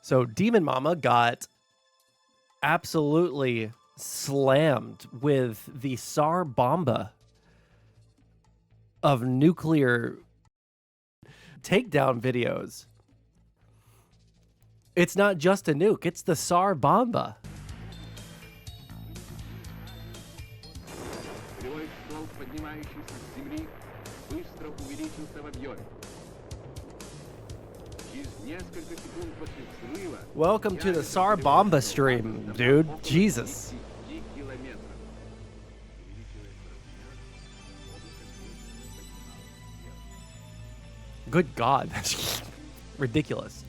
So Demon Mama got absolutely slammed with the SAR Bomba of nuclear takedown videos. It's not just a nuke, it's the SAR Bomba. Welcome to the SAR Bomba stream, dude. Jesus. Good God. That's ridiculous.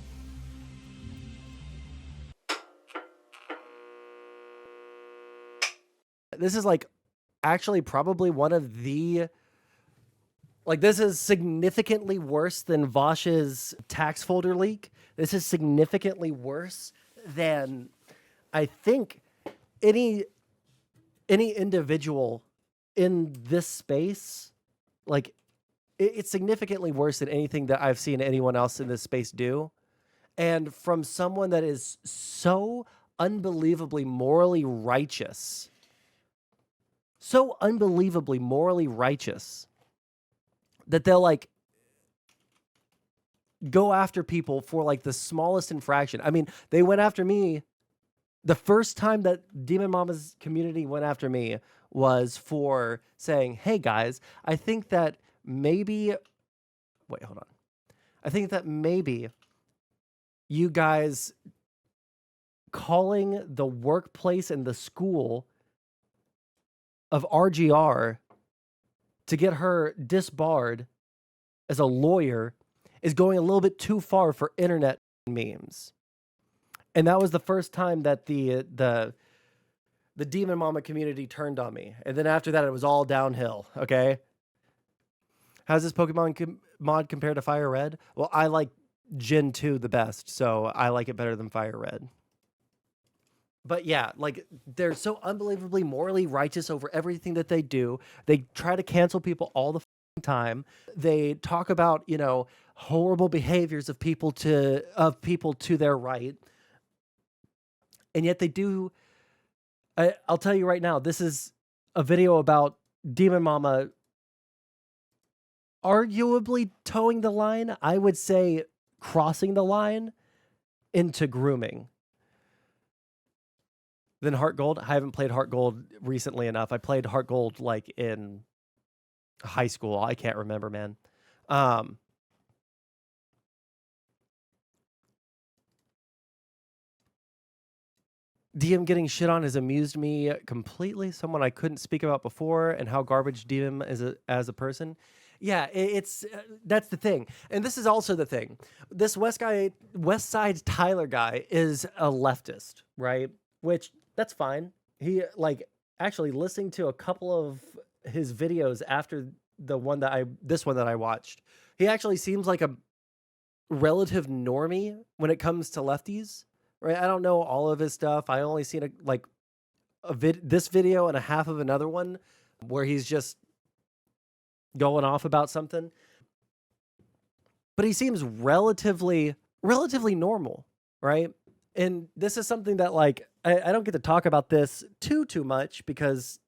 This is like actually probably one of the, like, this is significantly worse than Vaush's tax folder leak. This is significantly worse than, I think, any individual in this space. Like, it's significantly worse than anything that I've seen anyone else in this space do. And from someone that is so unbelievably morally righteous, that they'll like go after people for like the smallest infraction. I mean, they went after me. The first time that Demon Mama's community went after me was for saying, hey guys, I think that maybe, wait, hold on. I think that maybe you guys calling the workplace and the school of RGR to get her disbarred as a lawyer is going a little bit too far for internet memes. And that was the first time that the Demon Mama community turned on me. And then after that, it was all downhill, okay? How's this Pokemon mod compared to Fire Red? Well, I like Gen 2 the best, so I like it better than Fire Red. But yeah, like, they're so unbelievably morally righteous over everything that they do. They try to cancel people all the time. They talk about, you know, horrible behaviors of people to their right. And yet they do. I'll tell you right now, this is a video about Demon Mama arguably towing the line. I would say crossing the line into grooming. Then Heart Gold. I haven't played Heart Gold recently enough. I played Heart Gold like in high school. I can't remember, man. DM getting shit on has amused me completely. Someone I couldn't speak about before, and how garbage DM is as a person. Yeah, it's that's the thing. And this is also the thing. This West Side Tyler guy is a leftist, right? Which, that's fine. He, like, actually listening to a couple of his videos after this one that I watched, he actually seems like a relative normie when it comes to lefties, right? I don't know all of his stuff. I only seen this video and a half of another one where he's just going off about something. But he seems relatively normal, right? And this is something that, like, I don't get to talk about this too much because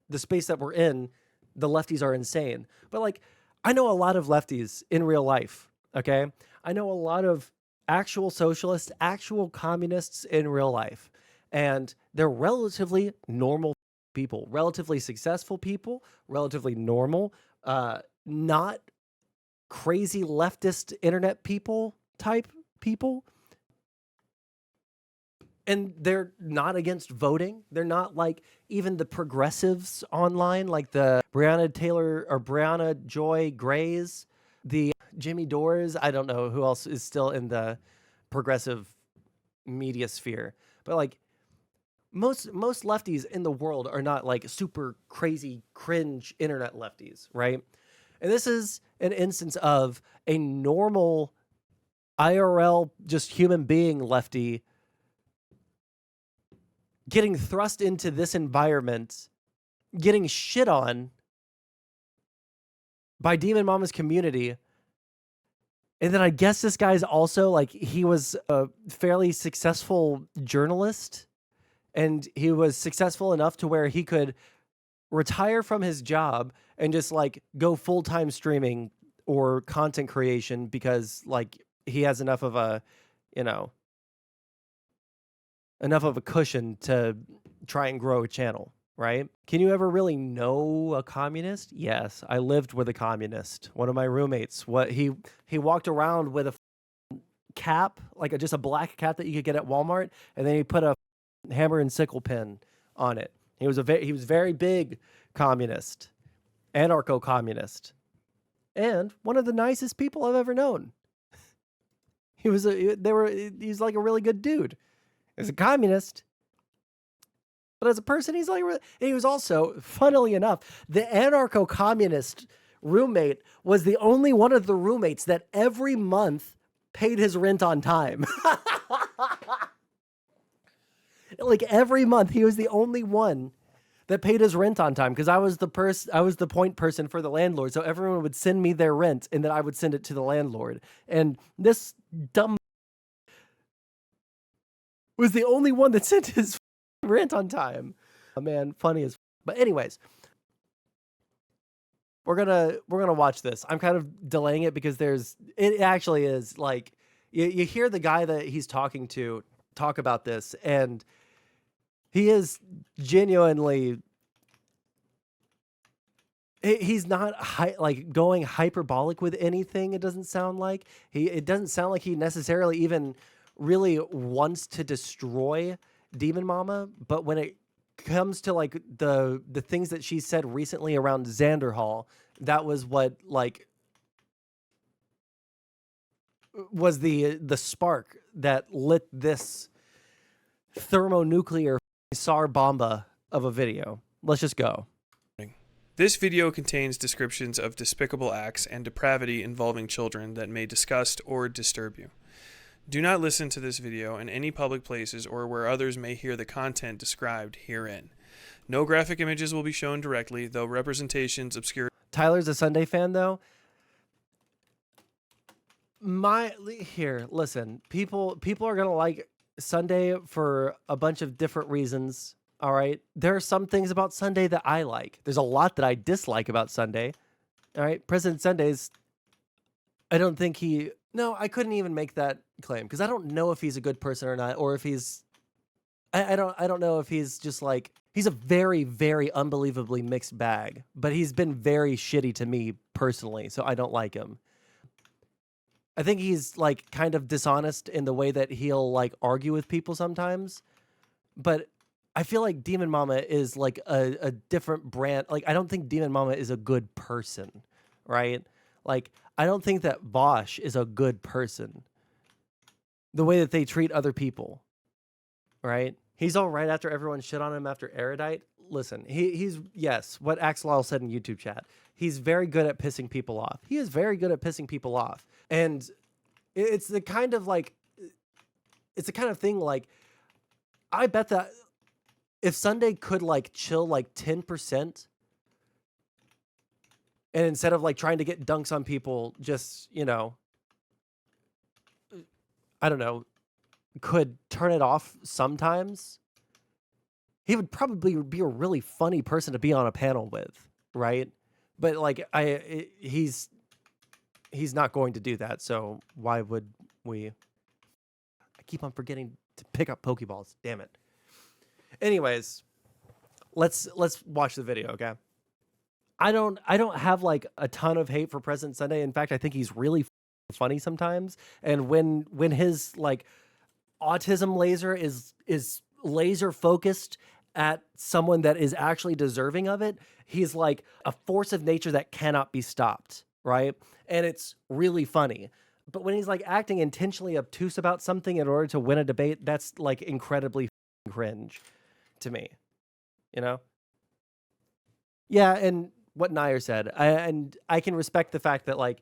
the space that we're in, the lefties are insane. But, like, I know a lot of lefties in real life, okay? I know a lot of actual socialists, actual communists in real life. And they're relatively normal people, relatively successful people, relatively normal, not crazy leftist internet people type people. And they're not against voting. They're not like even the progressives online, like the Breonna Taylor or Breonna Joy Grays, the Jimmy Dores. I don't know who else is still in the progressive media sphere. But like most lefties in the world are not like super crazy cringe internet lefties, right? And this is an instance of a normal IRL, just human being lefty getting thrust into this environment, getting shit on by Demon Mama's community And then I guess this guy's also like, he was a fairly successful journalist, and he was successful enough to where he could retire from his job and just like go full-time streaming or content creation because like he has enough of a, you know, enough of a cushion to try and grow a channel, right? Can you ever really know a communist? Yes, I lived with a communist. One of my roommates, he walked around with a cap, like just a black cap that you could get at Walmart, and then he put a hammer and sickle pin on it. He was very big communist, anarcho-communist, and one of the nicest people I've ever known. He's like a really good dude. He's a communist, but as a person, he's like, and he was also, funnily enough, the anarcho-communist roommate was the only one of the roommates that every month paid his rent on time. Like every month, he was the only one that paid his rent on time because I was the point person for the landlord. So everyone would send me their rent, and then I would send it to the landlord. And this dumb was the only one that sent his rent on time. Oh, man, funny as. But anyways, we're gonna watch this. I'm kind of delaying it because it actually is like you hear the guy that he's talking to talk about this, and he is genuinely. He's not like going hyperbolic with anything. It doesn't sound like it doesn't sound like he necessarily even really wants to destroy Demon Mama. But when it comes to like the things that she said recently around Xanderhal, that was what like was the spark that lit this thermonuclear SAR Bomba of a video. Let's just go. This video contains descriptions of despicable acts and depravity involving children that may disgust or disturb you. Do not listen to this video in any public places or where others may hear the content described herein. No graphic images will be shown directly, though representations obscure. Tyler's a Sunday fan, though. Listen, people are gonna like Sunday for a bunch of different reasons. All right. There are some things about Sunday that I like. There's a lot that I dislike about Sunday. All right. President Sunday's, I don't think I couldn't even make that claim because I don't know if he's a good person or not, or if he's, I don't know if he's just like, he's a very, very unbelievably mixed bag, but he's been very shitty to me personally. So I don't like him. I think he's like kind of dishonest in the way that he'll like argue with people sometimes, but I feel like Demon Mama is like a different brand. Like, I don't think Demon Mama is a good person, right? Like, I don't think that Vaush is a good person. The way that they treat other people, right? He's all right after everyone shit on him after Erudite. Listen, he's, yes, what Axelal said in YouTube chat. He's very good at pissing people off. He is very good at pissing people off. And it's the kind of like, it's the kind of thing like, I bet that if Sunday could like chill like 10%, and instead of like trying to get dunks on people, just, you know, I don't know, could turn it off sometimes, he would probably be a really funny person to be on a panel with, right? But like he's not going to do that, so why would we? I keep on forgetting to pick up Pokeballs. Damn it. Anyways, let's watch the video, okay? I don't have like a ton of hate for President Sunday. In fact, I think he's really funny sometimes. And when his like autism laser is laser focused at someone that is actually deserving of it, he's like a force of nature that cannot be stopped, right? And it's really funny. But when he's like acting intentionally obtuse about something in order to win a debate, that's like incredibly cringe to me, you know? Yeah, and what Nair said, I can respect the fact that like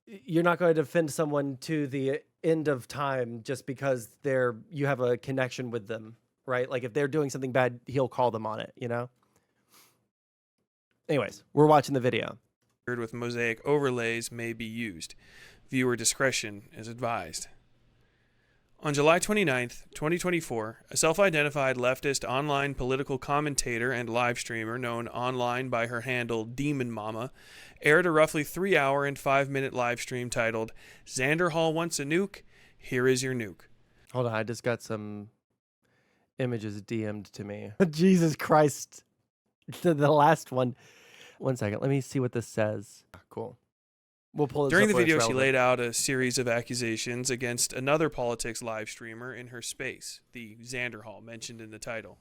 you're not going to defend someone to the end of time just because you have a connection with them, right? Like if they're doing something bad, he'll call them on it, you know? Anyways, we're watching the video. With mosaic overlays may be used. Viewer discretion is advised. On July 29th, 2024, a self-identified leftist online political commentator and live streamer known online by her handle Demon Mama aired a roughly 3-hour and 5-minute live stream titled Xanderhal Wants a Nuke, Here Is Your Nuke. Hold on, I just got some images DM'd to me. Jesus Christ. The last one. 1 second, let me see what this says. Cool. We'll pull this During up the where it's video, she relevant. laid out a series of accusations against another politics live streamer in her space, the Xanderhal mentioned in the title.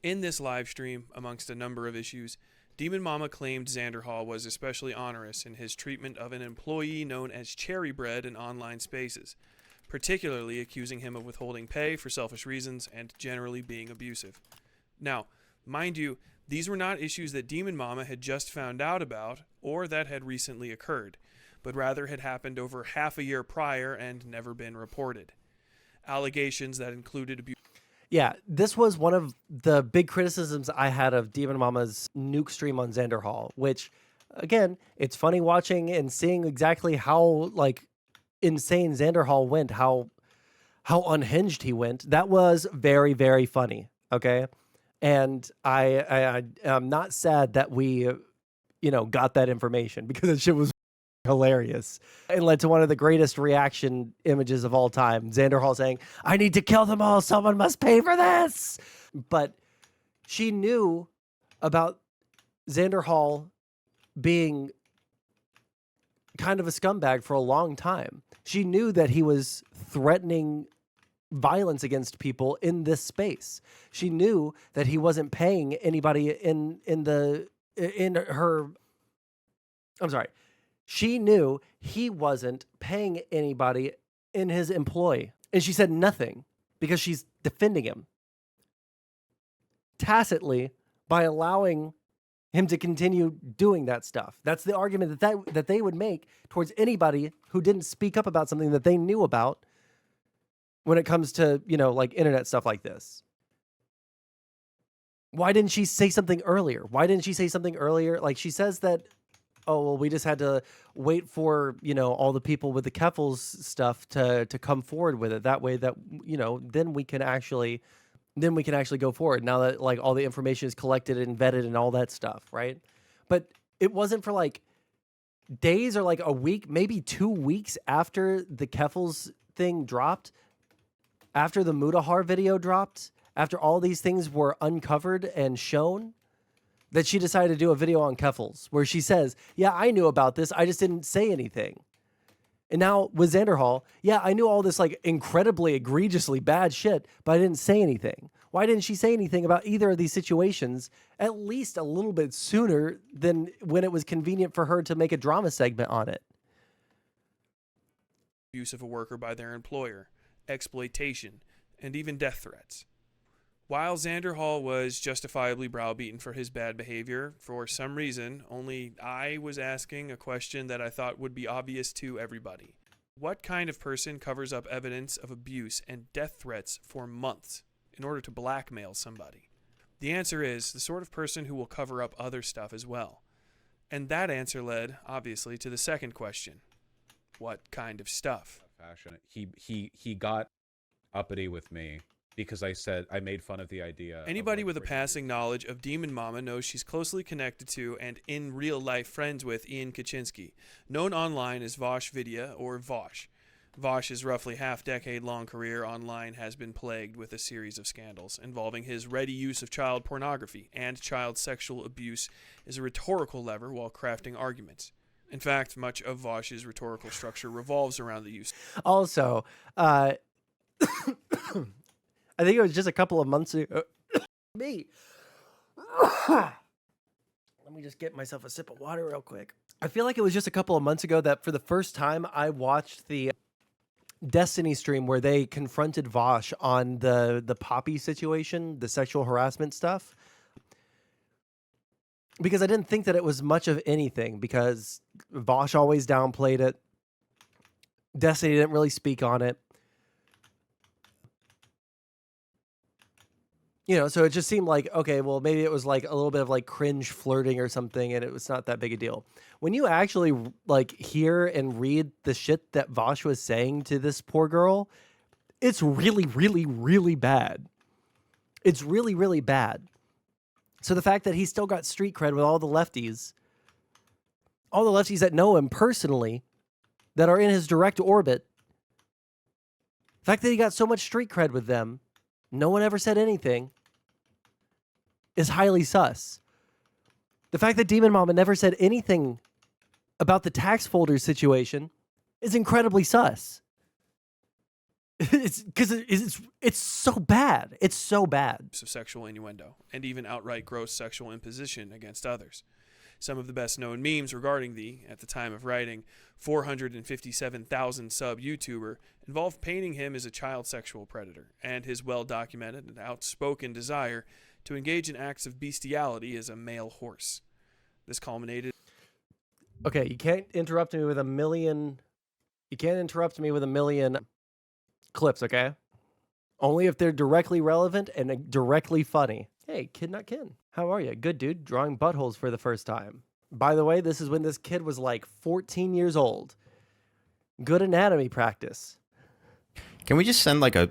In this live stream, amongst a number of issues, Demon Mama claimed Xanderhal was especially onerous in his treatment of an employee known as Cherry Bread in online spaces, particularly accusing him of withholding pay for selfish reasons and generally being abusive. Now, mind you, these were not issues that Demon Mama had just found out about or that had recently occurred, but rather had happened over half a year prior and never been reported. Allegations that included abuse. Yeah, this was one of the big criticisms I had of Demon Mama's Nuke stream on Xanderhal, which, again, it's funny watching and seeing exactly how, like, insane Xanderhal went, how unhinged he went. That was very, very funny, okay? And I am not sad that we, got that information, because that shit was hilarious and led to one of the greatest reaction images of all time. Xanderhal saying, "I need to kill them all. Someone must pay for this." But she knew about Xanderhal being kind of a scumbag for a long time. She knew that he was threatening violence against people in this space. She knew that he wasn't paying anybody She knew he wasn't paying anybody in his employ. And she said nothing because she's defending him tacitly by allowing him to continue doing that stuff. That's the argument that they would make towards anybody who didn't speak up about something that they knew about when it comes to, like internet stuff like this. Why didn't she say something earlier? Like, she says that, oh, well, we just had to wait for, all the people with the Keffels stuff to come forward with it. That way that, then we can actually go forward now that, like, all the information is collected and vetted and all that stuff, right? But it wasn't for, like, days or, like, a week, maybe 2 weeks after the Keffels thing dropped, after the Mudahar video dropped, after all these things were uncovered and shown, that she decided to do a video on Keffels where she says, yeah, I knew about this, I just didn't say anything. And now with Xanderhal, yeah, I knew all this, like, incredibly, egregiously bad shit, but I didn't say anything. Why didn't she say anything about either of these situations at least a little bit sooner than when it was convenient for her to make a drama segment on it? Abuse of a worker by their employer, exploitation, and even death threats. While Xanderhal was justifiably browbeaten for his bad behavior, for some reason, only I was asking a question that I thought would be obvious to everybody. What kind of person covers up evidence of abuse and death threats for months in order to blackmail somebody? The answer is the sort of person who will cover up other stuff as well. And that answer led, obviously, to the second question. What kind of stuff? Fashion. He got uppity with me because I made fun of the idea. Anybody with a passing knowledge of Demon Mama knows she's closely connected to and in real life friends with Ian Kaczynski, known online as Vaush Vidya or Vaush. Vaush's roughly half-decade-long career online has been plagued with a series of scandals involving his ready use of child pornography and child sexual abuse as a rhetorical lever while crafting arguments. In fact, much of Vaush's rhetorical structure revolves around the use. Also, I think it was just a couple of months ago. Me. Let me just get myself a sip of water real quick. I feel like it was just a couple of months ago that for the first time I watched the Destiny stream where they confronted Vaush on the Poppy situation, the sexual harassment stuff. Because I didn't think that it was much of anything, because Vaush always downplayed it. Destiny didn't really speak on it. You know, so it just seemed like, okay, well, maybe it was like a little bit of like cringe flirting or something, and it was not that big a deal. When you actually like hear and read the shit that Vaush was saying to this poor girl, it's really, really, really bad. It's really, really bad. So the fact that he still got street cred with all the lefties that know him personally, that are in his direct orbit, the fact that he got so much street cred with them, no one ever said anything, is highly sus. The fact that Demon Mama never said anything about the tax folder situation is incredibly sus. It's because it's so bad. It's so bad. Of sexual innuendo and even outright gross sexual imposition against others. Some of the best known memes regarding the, at the time of writing, 457,000 sub YouTuber involved painting him as a child sexual predator and his well-documented and outspoken desire to engage in acts of bestiality as a male horse. This culminated. Okay, you can't interrupt me with a million. You can't interrupt me with a million clips, okay? Only if they're directly relevant and directly funny. Hey, Kid Not Kin. How are you? Good, dude. Drawing buttholes for the first time. By the way, this is when this kid was like 14 years old. Good anatomy practice. Can we just send like a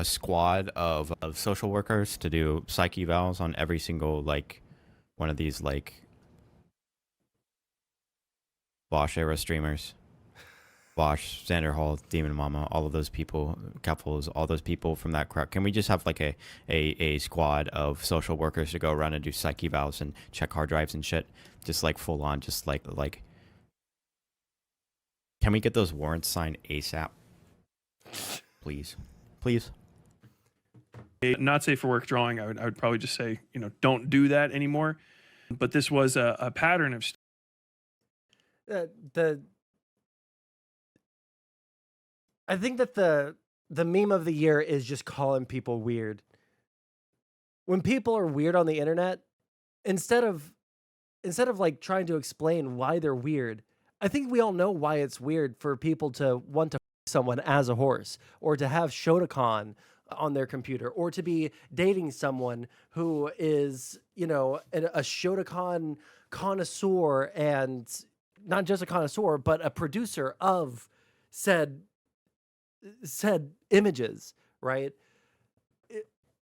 squad of social workers to do psych evals on every single like one of these like Vaush era streamers? Vaush, Xanderhal, Demon Mama, all of those people, couples, all those people from that crowd. Can we just have like a squad of social workers to go around and do psych evals and check hard drives and shit? Just like full on, just like can we get those warrants signed ASAP? Please. Please. Not safe for work drawing, I would probably just say, don't do that anymore. But this was a pattern of I think that the meme of the year is just calling people weird. When people are weird on the internet, instead of like trying to explain why they're weird, I think we all know why it's weird for people to want to someone as a horse, or to have Shotokan on their computer, or to be dating someone who is, a Shotokan connoisseur, and not just a connoisseur, but a producer of said images, right?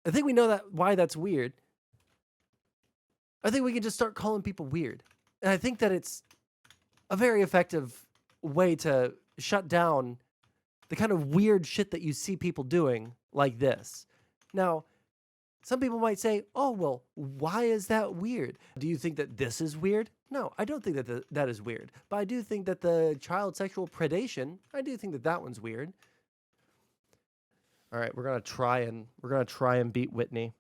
I think we know that why that's weird. I think we can just start calling people weird. And I think that it's a very effective way to shut down the kind of weird shit that you see people doing like this. Now, some people might say, oh, well, why is that weird? Do you think that this is weird? No, I don't think that that is weird. But I do think that the child sexual predation, I do think that that one's weird. All right, we're gonna try and beat Whitney.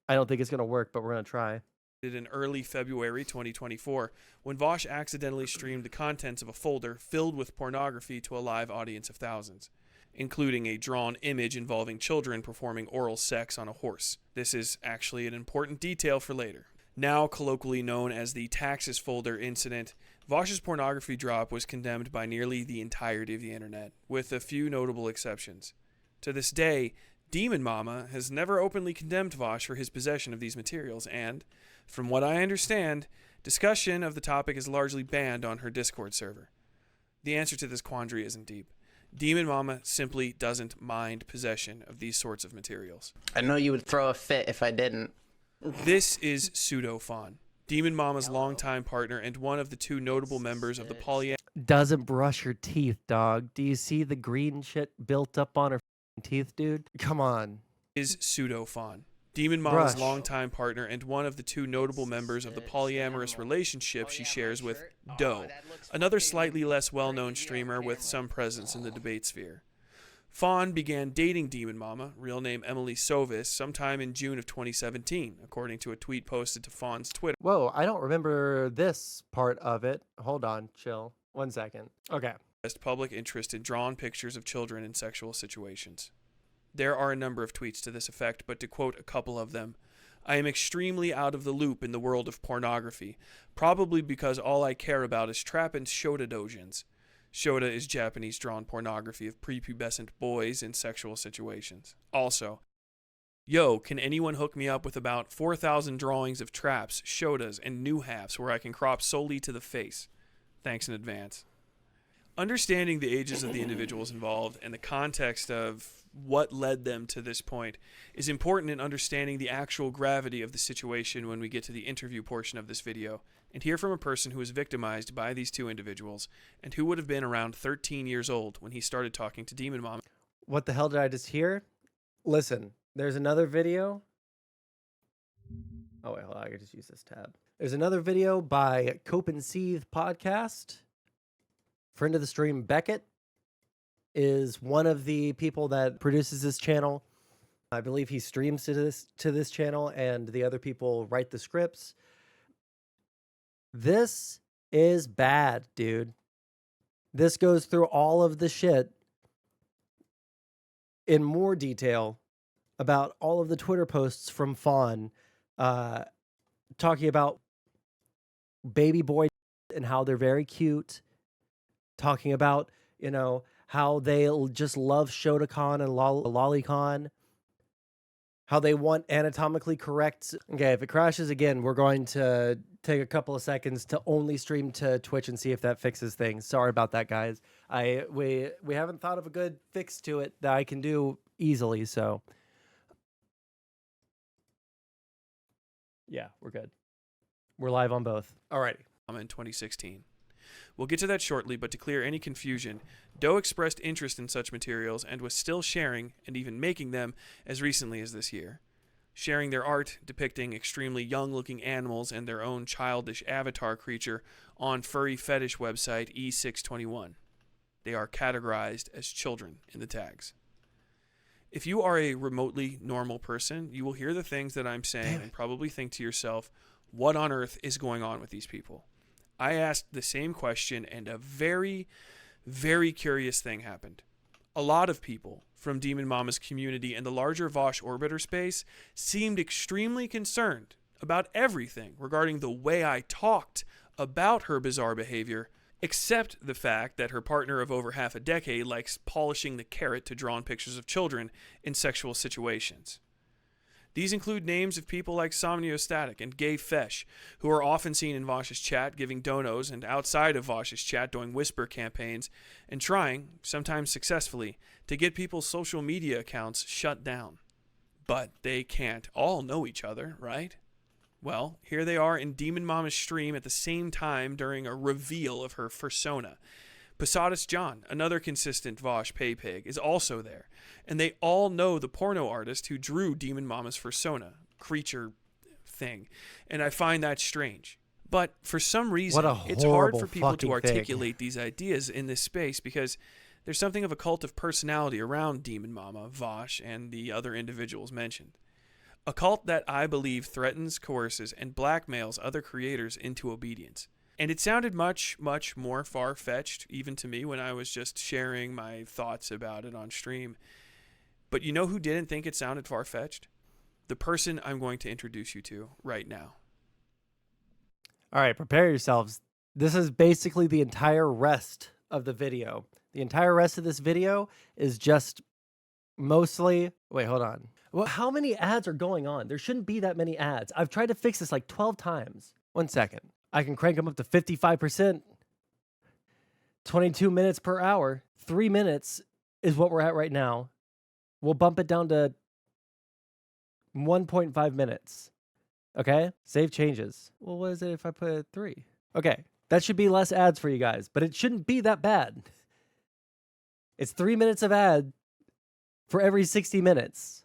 I don't think it's gonna work, but we're gonna try. In early February 2024, when Vaush accidentally streamed the contents of a folder filled with pornography to a live audience of thousands, including a drawn image involving children performing oral sex on a horse. This is actually an important detail for later. Now colloquially known as the taxes folder incident, Vaush's pornography drop was condemned by nearly the entirety of the internet, with a few notable exceptions. To this day, Demon Mama has never openly condemned Vaush for his possession of these materials, and, from what I understand, discussion of the topic is largely banned on her Discord server. The answer to this quandary isn't deep. Demon Mama simply doesn't mind possession of these sorts of materials. I know you would throw a fit if I didn't. This is Fawn, Demon Mama's longtime partner and one of the two notable members of the polyamorous. Doesn't brush her teeth, dog. Do you see the green shit built up on her teeth, dude? Come on. Is Fawn, Demon Mama's longtime partner and one of the two notable members of the polyamorous relationship she shares with Doe, another slightly less well-known streamer with some presence in the debate sphere. Fawn began dating Demon Mama, real name Emily Sovis, sometime in June of 2017, according to a tweet posted to Fawn's Twitter. Whoa, I don't remember this part of it. Hold on, chill. 1 second. Okay. Public interest in drawn pictures of children in sexual situations. There are a number of tweets to this effect, but to quote a couple of them, I am extremely out of the loop in the world of pornography, probably because all I care about is trap and shota dojins. Shota is Japanese drawn pornography of prepubescent boys in sexual situations. Also, Yo, can anyone hook me up with about 4,000 drawings of traps, shodas, and new halves where I can crop solely to the face? Thanks in advance. Understanding the ages of the individuals involved and the context of what led them to this point is important in understanding the actual gravity of the situation when we get to the interview portion of this video and hear from a person who was victimized by these two individuals and who would have been around 13 years old when he started talking to Demon Mom. What the hell did I just hear? Listen, there's another video. Oh, wait, hold on. I can just use this tab. There's another video by Cope and Seethe podcast. Friend of the stream, Beckett, is one of the people that produces this channel. I believe he streams to this channel, and the other people write the scripts. This is bad, dude. This goes through all of the shit in more detail about all of the Twitter posts from Fawn, talking about baby boy and how they're very cute, talking about, you know, how they just love Shotokan and Lolicon, how they want anatomically correct. Okay, if it crashes again, we're going to take a couple of seconds to only stream to Twitch and see if that fixes things. Sorry about that, guys. We haven't thought of a good fix to it that I can do easily, so yeah, we're good. We're live on both. Alrighty. In 2016. We'll get to that shortly, but to clear any confusion, Doe expressed interest in such materials and was still sharing and even making them as recently as this year. Sharing their art depicting extremely young-looking animals and their own childish avatar creature on furry fetish website E621. They are categorized as children in the tags. If you are a remotely normal person, you will hear the things that I'm saying and probably think to yourself, what on earth is going on with these people? I asked the same question, and a very, very curious thing happened. A lot of people from Demon Mama's community and the larger Vaush orbiter space seemed extremely concerned about everything regarding the way I talked about her bizarre behavior, except the fact that her partner of over half a decade likes polishing the carrot to draw on pictures of children in sexual situations. These include names of people like Somniostatic and Gayfish, who are often seen in Vaush's chat giving donos and outside of Vaush's chat doing whisper campaigns and trying, sometimes successfully, to get people's social media accounts shut down. But they can't all know each other, right? Well, here they are in Demon Mama's stream at the same time during a reveal of her fursona. Posadas John, another consistent Vaush pay pig, is also there, and they all know the porno artist who drew Demon Mama's fursona, creature thing, and I find that strange. But for some reason, it's hard for people to articulate these ideas in this space because there's something of a cult of personality around Demon Mama, Vaush, and the other individuals mentioned. A cult that I believe threatens, coerces, and blackmails other creators into obedience. And it sounded much, much more far-fetched, even to me, when I was just sharing my thoughts about it on stream. But you know who didn't think it sounded far-fetched? The person I'm going to introduce you to right now. All right, prepare yourselves. This is basically the entire rest of the video. The entire rest of this video is just mostly... Wait, hold on. Well, how many ads are going on? There shouldn't be that many ads. I've tried to fix this like 12 times. 1 second. I can crank them up to 55%. 22 minutes per hour. 3 minutes is what we're at right now. We'll bump it down to 1.5 minutes. Okay? Save changes. Well, what is it if I put 3? Okay. That should be less ads for you guys, but it shouldn't be that bad. It's 3 minutes of ad for every 60 minutes,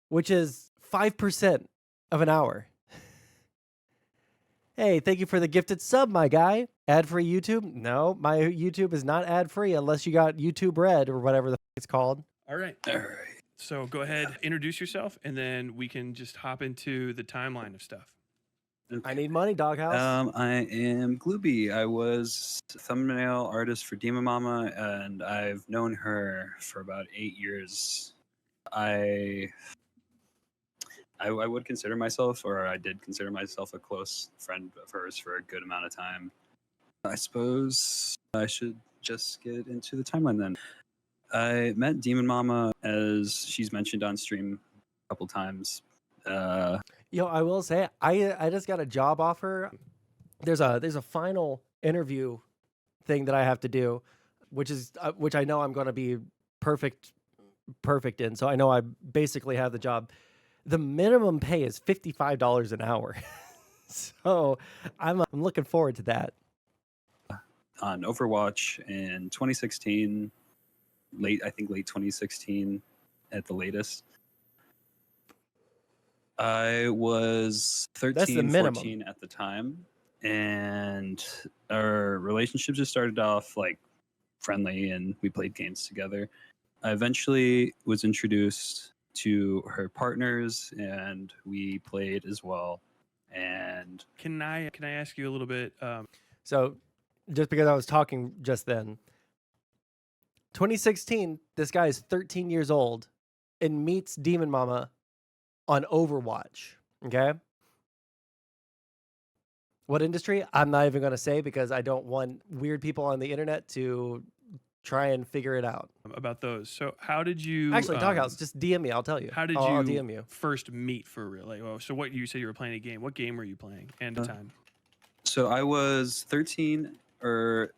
which is 5% of an hour. Hey, thank you for the gifted sub, my guy. Ad-free YouTube? No, my YouTube is not ad-free unless you got YouTube Red or whatever the it's called. All right. So go ahead, introduce yourself, and then we can just hop into the timeline of stuff. I need money, doghouse. I am Glooby. I was a thumbnail artist for Demon Mama, and I've known her for about 8 years. I would consider myself, or I did consider myself, a close friend of hers for a good amount of time. I suppose I should just get into the timeline then. I met Demon Mama, as she's mentioned on stream, couple times. I will say I just got a job offer. There's a final interview thing that I have to do, which I know I'm going to be perfect in. So I know I basically have the job. The minimum pay is $55 an hour. So I'm looking forward to that. On Overwatch in 2016, late 2016 at the latest. I was That's the 13, minimum. 14 at the time, and our relationship just started off like friendly, and we played games together. I eventually was introduced to her partners, and we played as well. And Can I ask you a little bit? So just because I was talking just then, 2016, this guy is 13 years old and meets Demon Mama on Overwatch. Okay. What industry? I'm not even going to say because I don't want weird people on the internet to try and figure it out. About those. So how did you Actually, Doghouse, just DM me. I'll tell you. How did I'll you DM you. first meet for real? Like, so what you said you were playing a game. What game were you playing and the time? so I was 13 or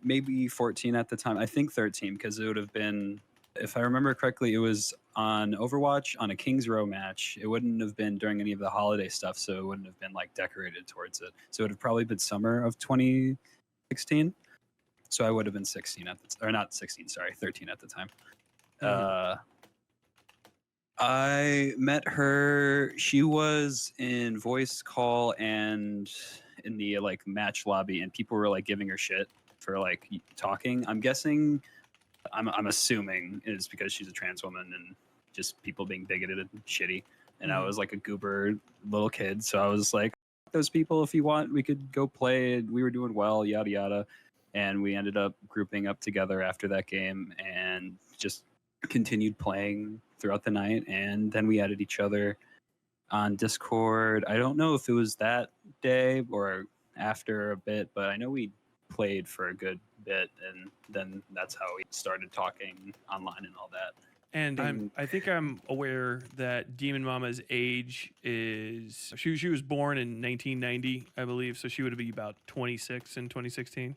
maybe 14 at the time. I think 13 because it would have been, if I remember correctly, it was on Overwatch on a Kings Row match. It wouldn't have been during any of the holiday stuff, so it wouldn't have been like decorated towards it. So it would have probably been summer of 2016. So I would have been 16 at the, or not 16, sorry, 13 at the time. I met her. She was in voice call and in the like match lobby, and people were like giving her shit for like talking. I'm guessing, I'm assuming is because she's a trans woman and just people being bigoted and shitty. And I was like a goober little kid, so I was like, those people, if you want, we could go play. We were doing well, yada yada. And we ended up grouping up together after that game and just continued playing throughout the night. And then we added each other on Discord. I don't know if it was that day or after a bit, but I know we played for a good bit, and then that's how we started talking online and all that. And I think I'm aware that Demon Mama's age is she was born in 1990, I believe, so she would be about 26 in 2016.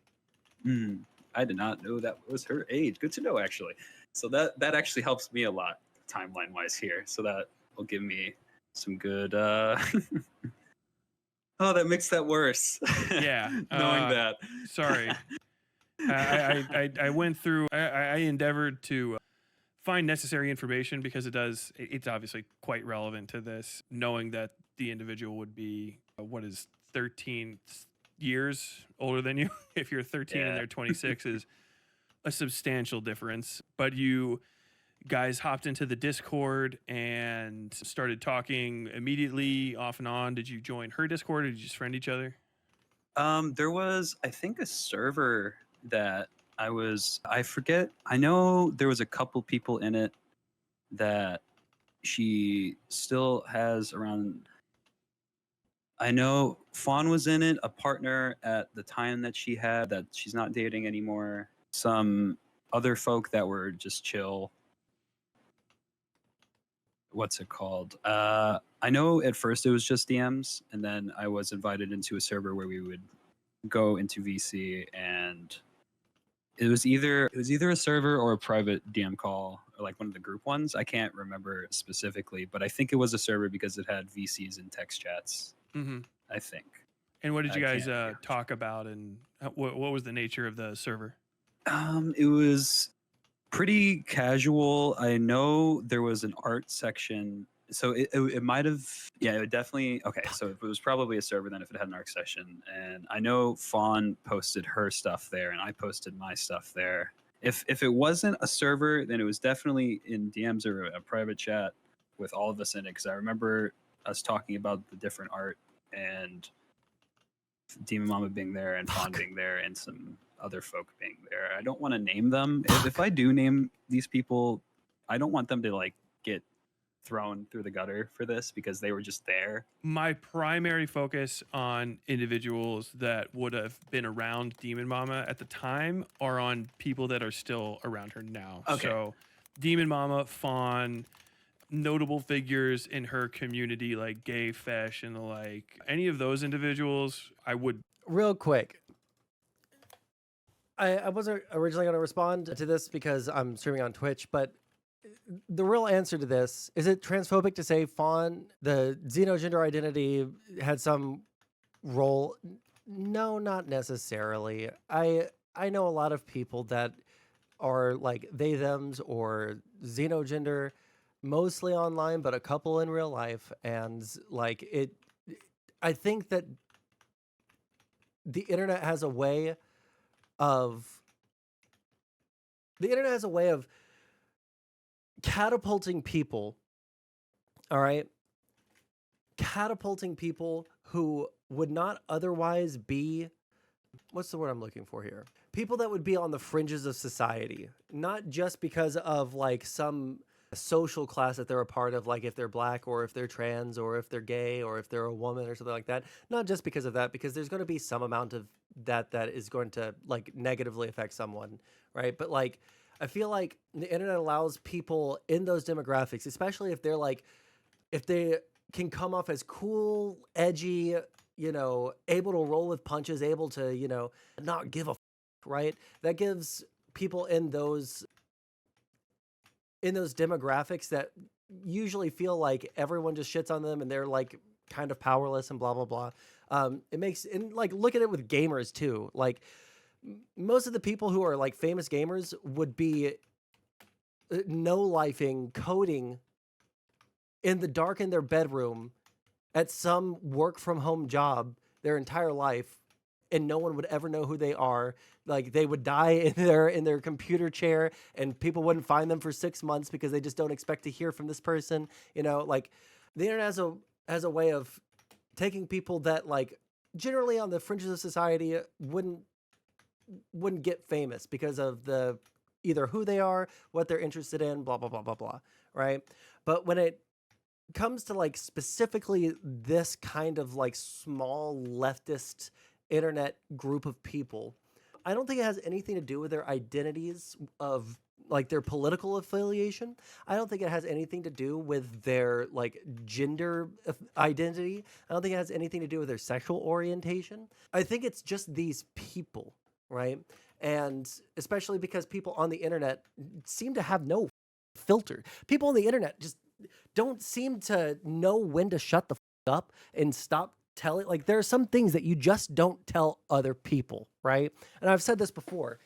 I did not know that was her age. Good to know, actually. So that actually helps me a lot timeline wise here. So that will give me some good. Oh, that makes that worse. Yeah, knowing that. Sorry, I went through. I endeavored to find necessary information because it's obviously quite relevant to this, knowing that the individual would be 13 years older than you. If you're 13 and they're 26 is a substantial difference. But you guys hopped into the Discord and started talking immediately off and on. Did you join her Discord or did you just friend each other? There was, I think, a server that I forget. I know there was a couple people in it that she still has around. I know Fawn was in it, a partner at the time that she had that she's not dating anymore. Some other folk that were just chill. What's it called? I know at first it was just DMs, and then I was invited into a server where we would go into VC, and it was either a server or a private DM call, or like one of the group ones. I can't remember specifically, but I think it was a server because it had VCs and text chats. I think. And what did you guys talk about, and what was the nature of the server? It was pretty casual. I know there was an art section, so it might have, yeah, it would definitely, okay, so it was probably a server then if it had an art section. And I know Fawn posted her stuff there, and I posted my stuff there. If it wasn't a server, then it was definitely in DMs or a private chat with all of us in it, because I remember us talking about the different art and Demon Mama being there and Fawn being there and some other folk being there. I don't want to name them. If I do name these people, I don't want them to like get thrown through the gutter for this because they were just there. My primary focus on individuals that would have been around Demon Mama at the time are on people that are still around her now. Okay. So Demon Mama, Fawn, notable figures in her community, like Gayfish and the like. Any of those individuals, I would. Real quick. I wasn't originally going to respond to this because I'm streaming on Twitch, but the real answer to this, is it transphobic to say Fawn, the xenogender identity, had some role? No, not necessarily. I know a lot of people that are like they, thems, or xenogender, mostly online, but a couple in real life. And like it, I think that the internet has a way of catapulting people, all right? Catapulting people who would not otherwise be, what's the word I'm looking for here? People that would be on the fringes of society, not just because of like some social class that they're a part of, like if they're black or if they're trans or if they're gay or if they're a woman or something like that. Not just because of that, because there's going to be some amount of that is going to like negatively affect someone, right? But like, I feel like the internet allows people in those demographics, especially if they're like, if they can come off as cool, edgy, you know, able to roll with punches, able to, you know, not give a right? That gives people in those demographics that usually feel like everyone just shits on them and they're like kind of powerless and blah, blah, blah. It makes, and like, look at it with gamers too. Like most of the people who are like famous gamers would be no-lifing, coding in the dark in their bedroom at some work from home job their entire life, and no one would ever know who they are. Like they would die in their computer chair and people wouldn't find them for 6 months because they just don't expect to hear from this person. You know, like the internet has a way of taking people that like generally on the fringes of society wouldn't get famous because of the either who they are, what they're interested in, blah, blah, blah, blah, blah. Right. But when it comes to like specifically this kind of like small leftist internet group of people, I don't think it has anything to do with their identities of like their political affiliation. I don't think it has anything to do with their like gender identity. I don't think it has anything to do with their sexual orientation. I think it's just these people, right? And especially because people on the internet seem to have no filter. People on the internet just don't seem to know when to shut the up and stop telling. Like there are some things that you just don't tell other people, right? And I've said this before,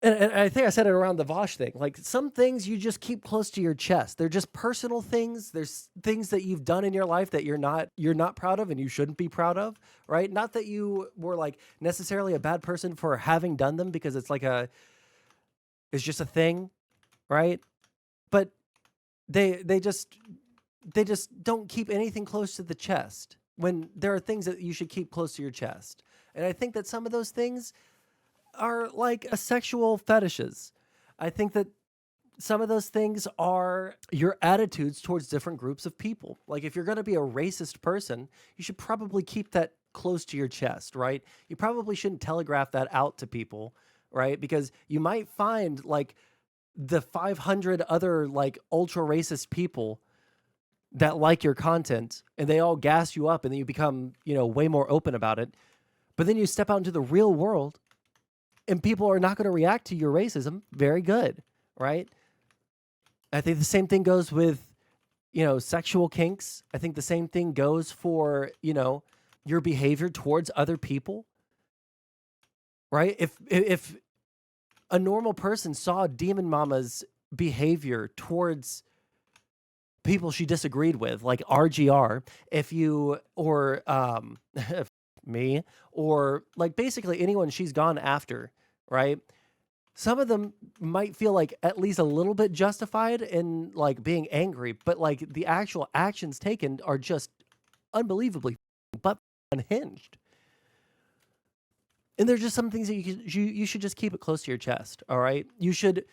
and I think I said it around the Vaush thing. Like some things you just keep close to your chest. They're just personal things. There's things that you've done in your life that you're not proud of and you shouldn't be proud of, right? Not that you were like necessarily a bad person for having done them, because it's it's just a thing, right? But they just don't keep anything close to the chest when there are things that you should keep close to your chest. And I think that some of those things are like sexual fetishes. I think that some of those things are your attitudes towards different groups of people. Like if you're going to be a racist person, you should probably keep that close to your chest, right? You probably shouldn't telegraph that out to people, right? Because you might find like the 500 other like ultra racist people that like your content and they all gas you up and then you become, you know, way more open about it. But then you step out into the real world and people are not going to react to your racism very good, right? I think the same thing goes with, you know, sexual kinks. I think the same thing goes for, you know, your behavior towards other people, right? If a normal person saw Demon Mama's behavior towards people she disagreed with, like RGR, or me, or like basically anyone she's gone after, right? Some of them might feel like at least a little bit justified in like being angry, but like the actual actions taken are just unbelievably but unhinged. And there's just some things that you should just keep it close to your chest, all right? You should.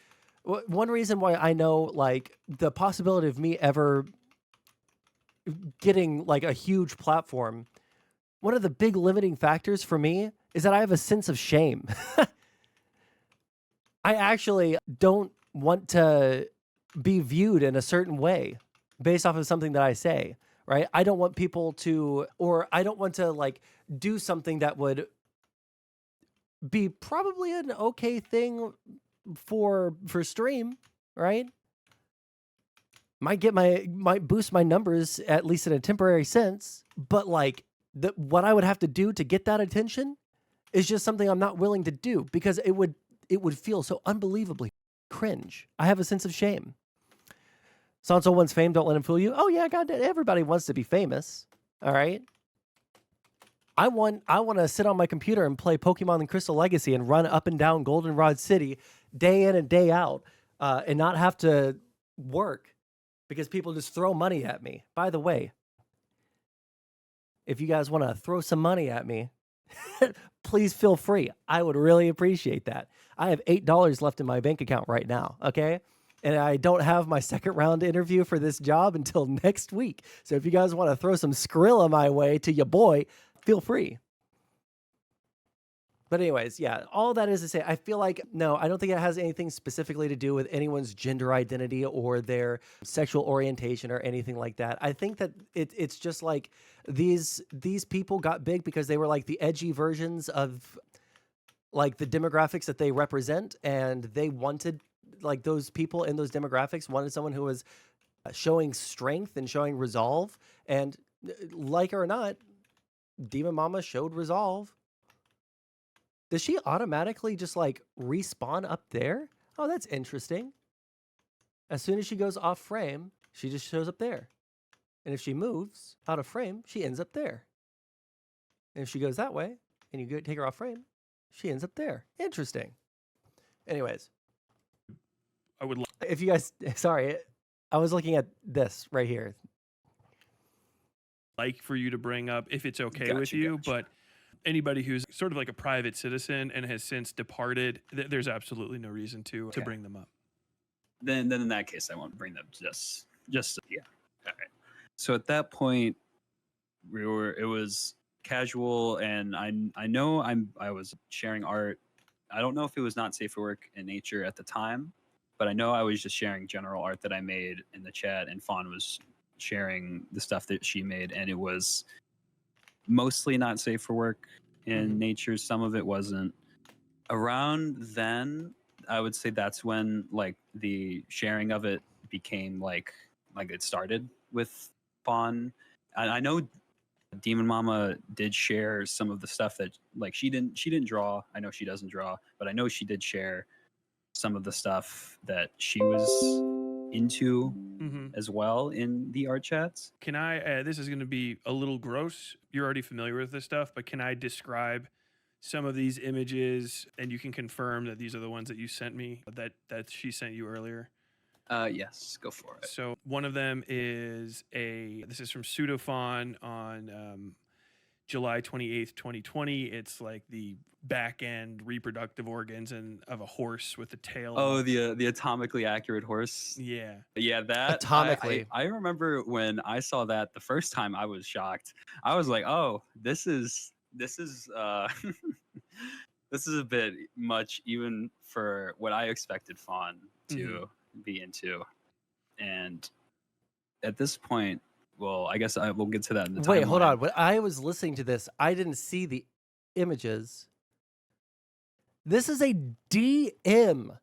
One reason why I know like the possibility of me ever getting like a huge platform, one of the big limiting factors for me is that I have a sense of shame. I actually don't want to be viewed in a certain way based off of something that I say, right? I don't want people to, or I don't want to like do something that would be probably an okay thing for stream, right? Might boost my numbers at least in a temporary sense, but like what I would have to do to get that attention is just something I'm not willing to do because it would feel so unbelievably cringe. I have a sense of shame. Sondsol wants fame, don't let him fool you. Oh yeah, God, everybody wants to be famous. All right. I want to sit on my computer and play Pokemon and Crystal Legacy and run up and down Goldenrod City day in and day out and not have to work because people just throw money at me. By the way, if you guys want to throw some money at me, please feel free. I would really appreciate that. I have $8 left in my bank account right now, okay? And I don't have my second round interview for this job until next week. So if you guys want to throw some Skrilla my way to your boy, feel free. But anyways, yeah, all that is to say, I feel like, no, I don't think it has anything specifically to do with anyone's gender identity or their sexual orientation or anything like that. I think that it's just like these people got big because they were like the edgy versions of like the demographics that they represent. And they wanted like those people in those demographics wanted someone who was showing strength and showing resolve. And like it or not, Demon Mama showed resolve. Does she automatically just like respawn up there? Oh, that's interesting. As soon as she goes off frame, she just shows up there. And if she moves out of frame, she ends up there. And if she goes that way and you take her off frame, she ends up there. Interesting. Anyways, I would if you guys, sorry, I was looking at this right here. like for you to bring up if it's okay with you, but anybody who's sort of like a private citizen and has since departed, there's absolutely no reason to bring them up. Then in that case, I won't bring them. Just yeah. All right. So at that point, it was casual, and I know I was sharing art. I don't know if it was not safe for work in nature at the time, but I know I was just sharing general art that I made in the chat, and Fawn was sharing the stuff that she made, and it was mostly not safe for work in nature. Some of it wasn't. Around then, I would say that's when like the sharing of it became like it started with Fawn. I know Demon Mama did share some of the stuff that like she didn't draw. I know she doesn't draw, but I know she did share some of the stuff that she was into as well in the art chats. Can I, this is going to be a little gross. You're already familiar with this stuff, but can I describe some of these images and you can confirm that these are the ones that you sent me, that she sent you earlier? Yes, go for it. So one of them is this is from Pseudonym on July 28th, 2020. It's like the back end reproductive organs of a horse with the tail. Oh, the atomically accurate horse. Yeah. Yeah, that Atomically. I remember when I saw that the first time, I was shocked. I was like, oh, this is this is a bit much even for what I expected Fawn to be into. And at this point, well, I guess we'll get to that in the Wait, hold timeline. on. When I was listening to this, I didn't see the images. This is a DM.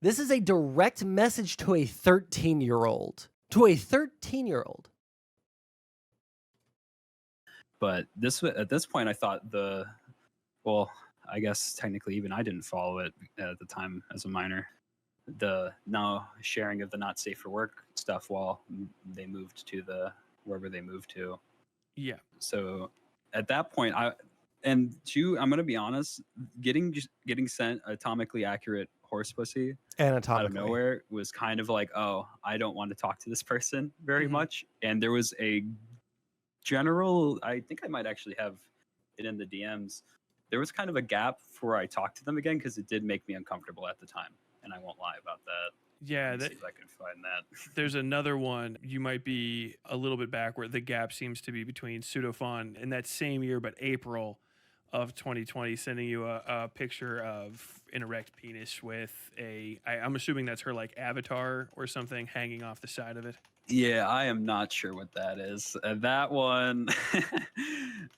This is a direct message to a 13-year-old. To a 13-year-old. But at this point, I thought well, I guess technically even I didn't follow it at the time as a minor. The now sharing of the not safe for work stuff while they moved to wherever they moved to. Yeah. So at that point, I'm gonna be honest, getting sent atomically accurate horse pussy Anatomically. out of nowhere was kind of like, oh, I don't want to talk to this person very much. And there was a general, I think I might actually have it in the DMs. There was kind of a gap before I talked to them again because it did make me uncomfortable at the time, and I won't lie about that. Yeah, See if I can find that. there's another one. You might be a little bit backward. The gap seems to be between Pseudophon in that same year, but April of 2020 sending you a picture of an erect penis with I'm assuming that's her like avatar or something hanging off the side of it. Yeah, I am not sure what that is. That one,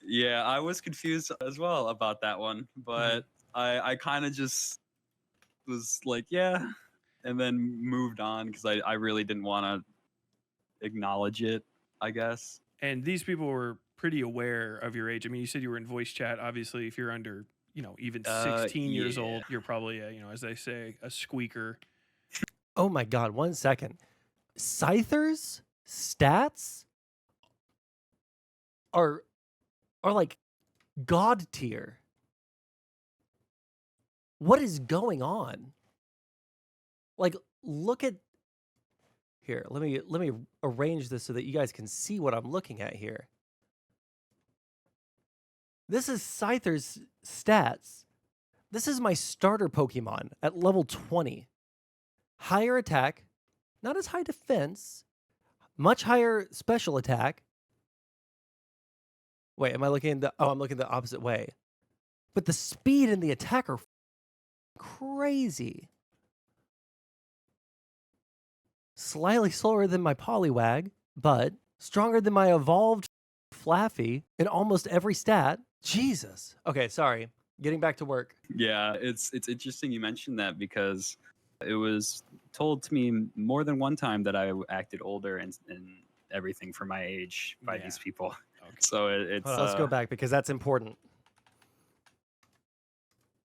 yeah, I was confused as well about that one, but I kind of just was like, yeah, and then moved on because I really didn't want to acknowledge it, I guess. And these people were pretty aware of your age. I mean, you said you were in voice chat. Obviously, if you're under, even 16 years yeah. old, you're probably, as they say, a squeaker. Oh my God, 1 second. Scyther's stats are like god tier. What is going on? Like, look at here. Let me arrange this so that you guys can see what I'm looking at here. This is Scyther's stats. This is my starter Pokemon at level 20. Higher attack, not as high defense, much higher special attack. Wait, am I looking at the... Oh, I'm looking the opposite way. But the speed and the attack are crazy. Slightly slower than my Poliwag, but stronger than my evolved Flaffy in almost every stat. Jesus. Okay, sorry. Getting back to work. Yeah, it's interesting you mentioned that because it was told to me more than one time that I acted older and everything for my age by these people. Okay. So it's Hold on, let's go back because that's important.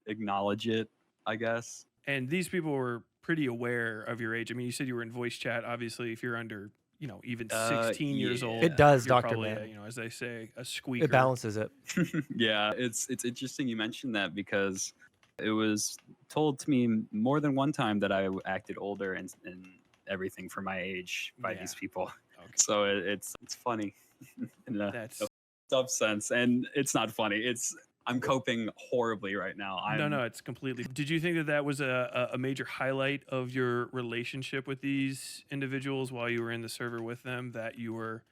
Acknowledge it, I guess. And these people were pretty aware of your age. I mean, you said you were in voice chat. Obviously, if you're under, even 16 years old, It does, you're Dr. probably, Man. as they say, a squeaker. It balances it. Yeah, it's interesting you mentioned that because it was told to me more than one time that I acted older and everything for my age by these people. Okay. So it's funny in a That's sub sense, and it's not funny. I'm coping horribly right now. no, it's completely. Did you think that was a major highlight of your relationship with these individuals while you were in the server with them? That you were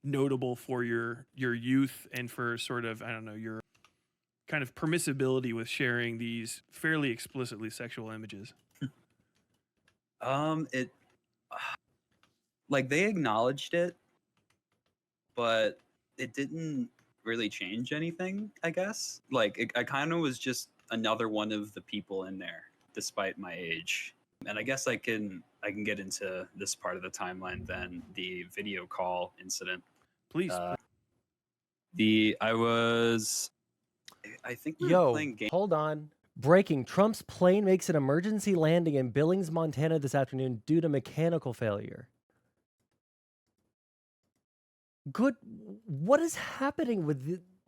notable for your youth and for sort of, I don't know, your kind of permissibility with sharing these fairly explicitly sexual images? It like they acknowledged it, but it didn't really change anything, I guess. Like I kind of was just another one of the people in there despite my age. And I guess I can get into this part of the timeline then, the video call incident. Please. I think we were Yo, playing game. hold on. Breaking. Trump's plane makes an emergency landing in Billings, Montana this afternoon due to mechanical failure. Good. What is happening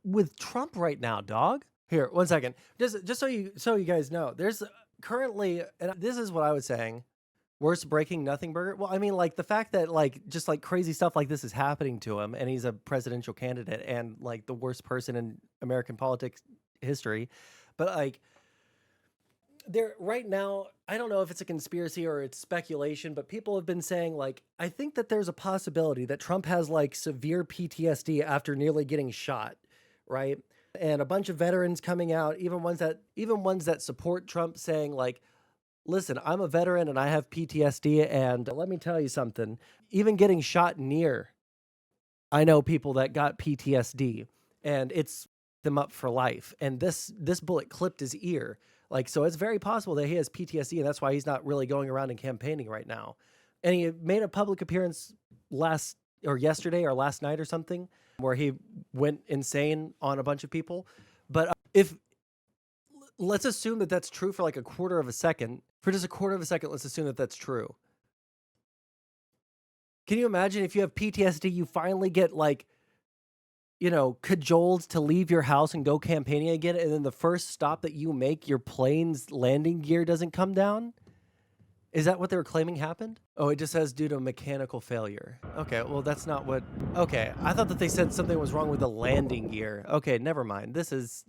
with Trump right now, dog? Here, 1 second. Just so you guys know, there's currently, and this is what I was saying, worst breaking nothing burger. Well, I mean, like the fact that just crazy stuff like this is happening to him, and he's a presidential candidate and like the worst person in American politics history, but there right now, I don't know if it's a conspiracy or it's speculation, but people have been saying I think that there's a possibility that Trump has severe PTSD after nearly getting shot, right? And a bunch of veterans coming out, even ones that support Trump, saying listen, I'm a veteran and I have PTSD, and let me tell you something, even getting shot near, I know people that got PTSD and it's them up for life. And this bullet clipped his ear. So it's very possible that he has PTSD, and that's why he's not really going around and campaigning right now. And he made a public appearance yesterday or last night or something where he went insane on a bunch of people. But let's assume that that's true for a quarter of a second. For just a quarter of a second, let's assume that that's true. Can you imagine if you have PTSD, you finally get cajoled to leave your house and go campaigning again, and then the first stop that you make, your plane's landing gear doesn't come down? Is that what they were claiming happened? Oh, it just says due to mechanical failure. Okay, well, that's not what... Okay, I thought that they said something was wrong with the landing gear. Okay, never mind. This is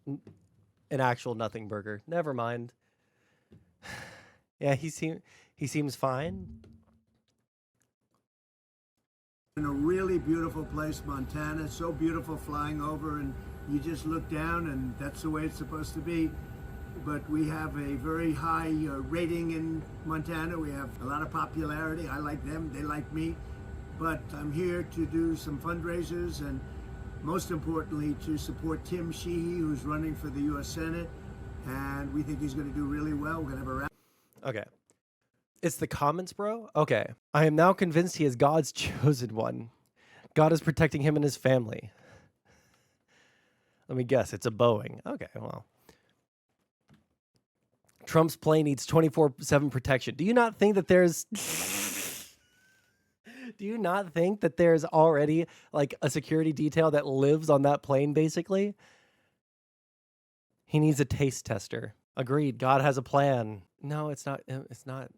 an actual nothing burger. Never mind. Yeah, he seems fine. In a really beautiful place, Montana. It's so beautiful flying over, and you just look down and that's the way it's supposed to be. But we have a very high rating in Montana. We have a lot of popularity. I like them, they like me. But I'm here to do some fundraisers and most importantly to support Tim Sheehy, who's running for the U.S. Senate. And we think he's going to do really well. We're going to have a rally. Okay. It's the comments, bro? Okay. I am now convinced he is God's chosen one. God is protecting him and his family. Let me guess. It's a Boeing. Okay, well. Trump's plane needs 24/7 protection. Do you not think that there's... Do you not think that there's already like a security detail that lives on that plane, basically? He needs a taste tester. Agreed. God has a plan. No, it's not. It's not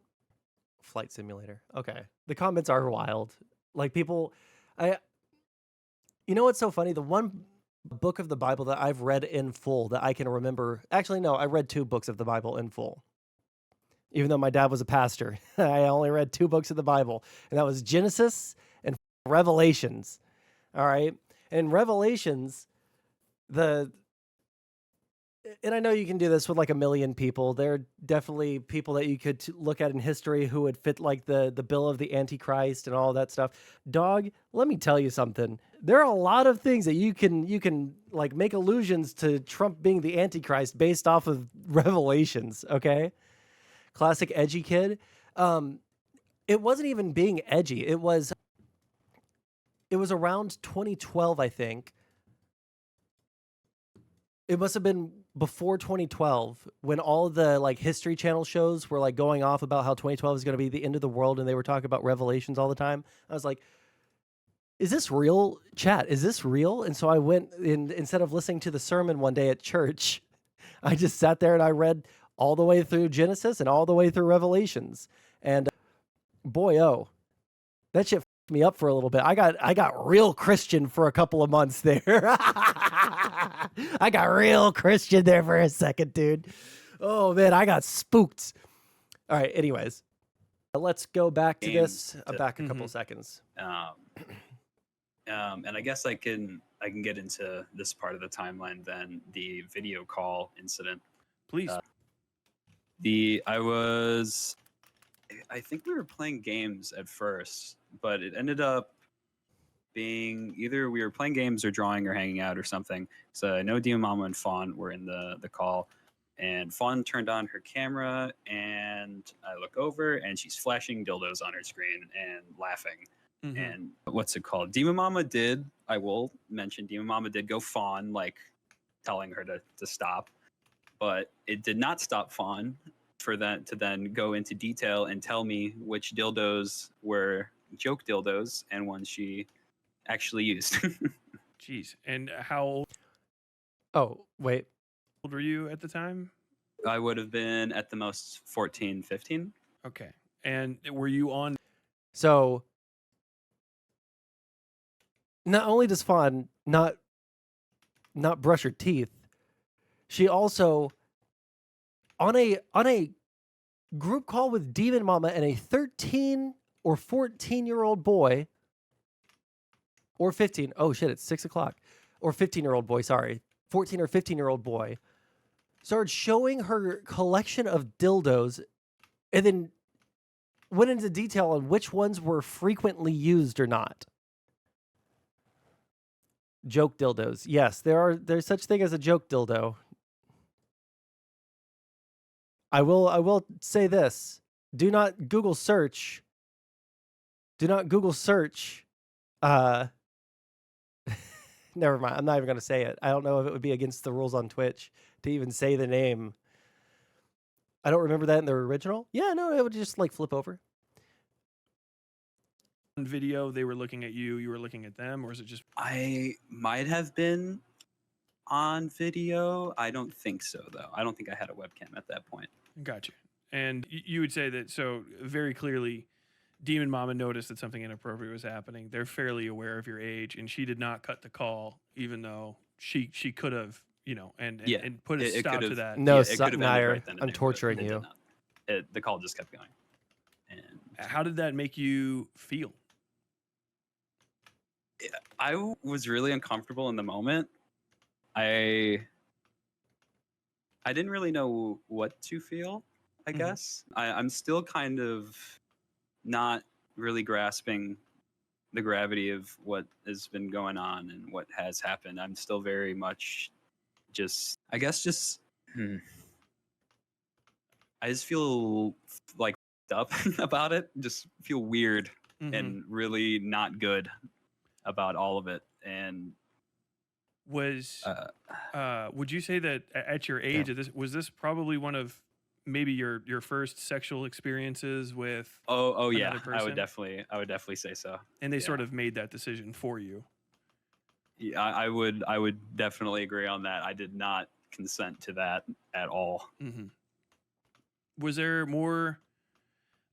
Flight Simulator. Okay. The comments are wild. Like people, you know what's so funny? The one book of the Bible that I've read in full that I can remember. Actually, no, I read 2 books of the Bible in full. Even though my dad was a pastor, I only read 2 books of the Bible, and that was Genesis and Revelations. All right. And Revelations, and I know you can do this with like a million people. There are definitely people that you could look at in history who would fit like the bill of the Antichrist and all that stuff. Dog, let me tell you something. There are a lot of things that you can like make allusions to Trump being the Antichrist based off of Revelations, okay? Classic edgy kid. It wasn't even being edgy. It was around 2012, I think. It must have been before 2012 when all the like History Channel shows were like going off about how 2012 is going to be the end of the world and they were talking about Revelations all the time. I was like, is this real, chat? Is this real? And so I went in, instead of listening to the sermon one day at church, I just sat there and I read all the way through Genesis and all the way through Revelations. And boy, oh, that shit fucked me up for a little bit. I got real Christian for a couple of months there. I got real Christian there for a second, dude. Oh man, I got spooked. All right, anyways, let's go back to this. Back a couple seconds. And I guess I can get into this part of the timeline then, the video call incident. Please. I think we were playing games at first, but it ended up being either we were playing games or drawing or hanging out or something. So I know Demon Mama and Fawn were in the call, and Fawn turned on her camera, and I look over, and she's flashing dildos on her screen and laughing. Mm-hmm. And what's it called? Demon Mama did, I will mention, Demon Mama did go Fawn, like telling her to stop, but it did not stop Fawn for that to then go into detail and tell me which dildos were joke dildos and ones she actually used. Jeez. And how old Oh, wait. were you at the time? I would have been at the most 14, 15. Okay. And were you on? So not only does Fawn not brush her teeth, she also on a group call with Demon Mama and a 13 or 14-year-old boy, or 15. Oh shit, it's 6 o'clock. Or 15-year-old boy, sorry. 14 or 15-year-old boy started showing her collection of dildos and then went into detail on which ones were frequently used or not. Joke dildos. Yes, there's such thing as a joke dildo. I will say this. Do not Google search. Never mind. I'm not even going to say it. I don't know if it would be against the rules on Twitch to even say the name. I don't remember that in the original. Yeah, no, it would just like flip over. On video, they were looking at you, you were looking at them, or is it just? I might have been on video. I don't think so, though. I don't think I had a webcam at that point. Gotcha. And you would say that, so very clearly, Demon Mama noticed that something inappropriate was happening. They're fairly aware of your age, and she did not cut the call, even though she could have, and put a stop to that. No, it could have ended Nair, right then and I'm there, but torturing it did you. not. The call just kept going. And How did that make you feel? I was really uncomfortable in the moment, I didn't really know what to feel, I guess. I'm still kind of not really grasping the gravity of what has been going on and what has happened. I'm still very much just, I guess, I just feel like up about it. Just feel weird and really not good about all of it. And Was would you say that at your age, was this probably one of maybe your first sexual experiences with oh yeah, another person? I would definitely say so. And they sort of made that decision for you. Yeah, I would definitely agree on that. I did not consent to that at all. Was there more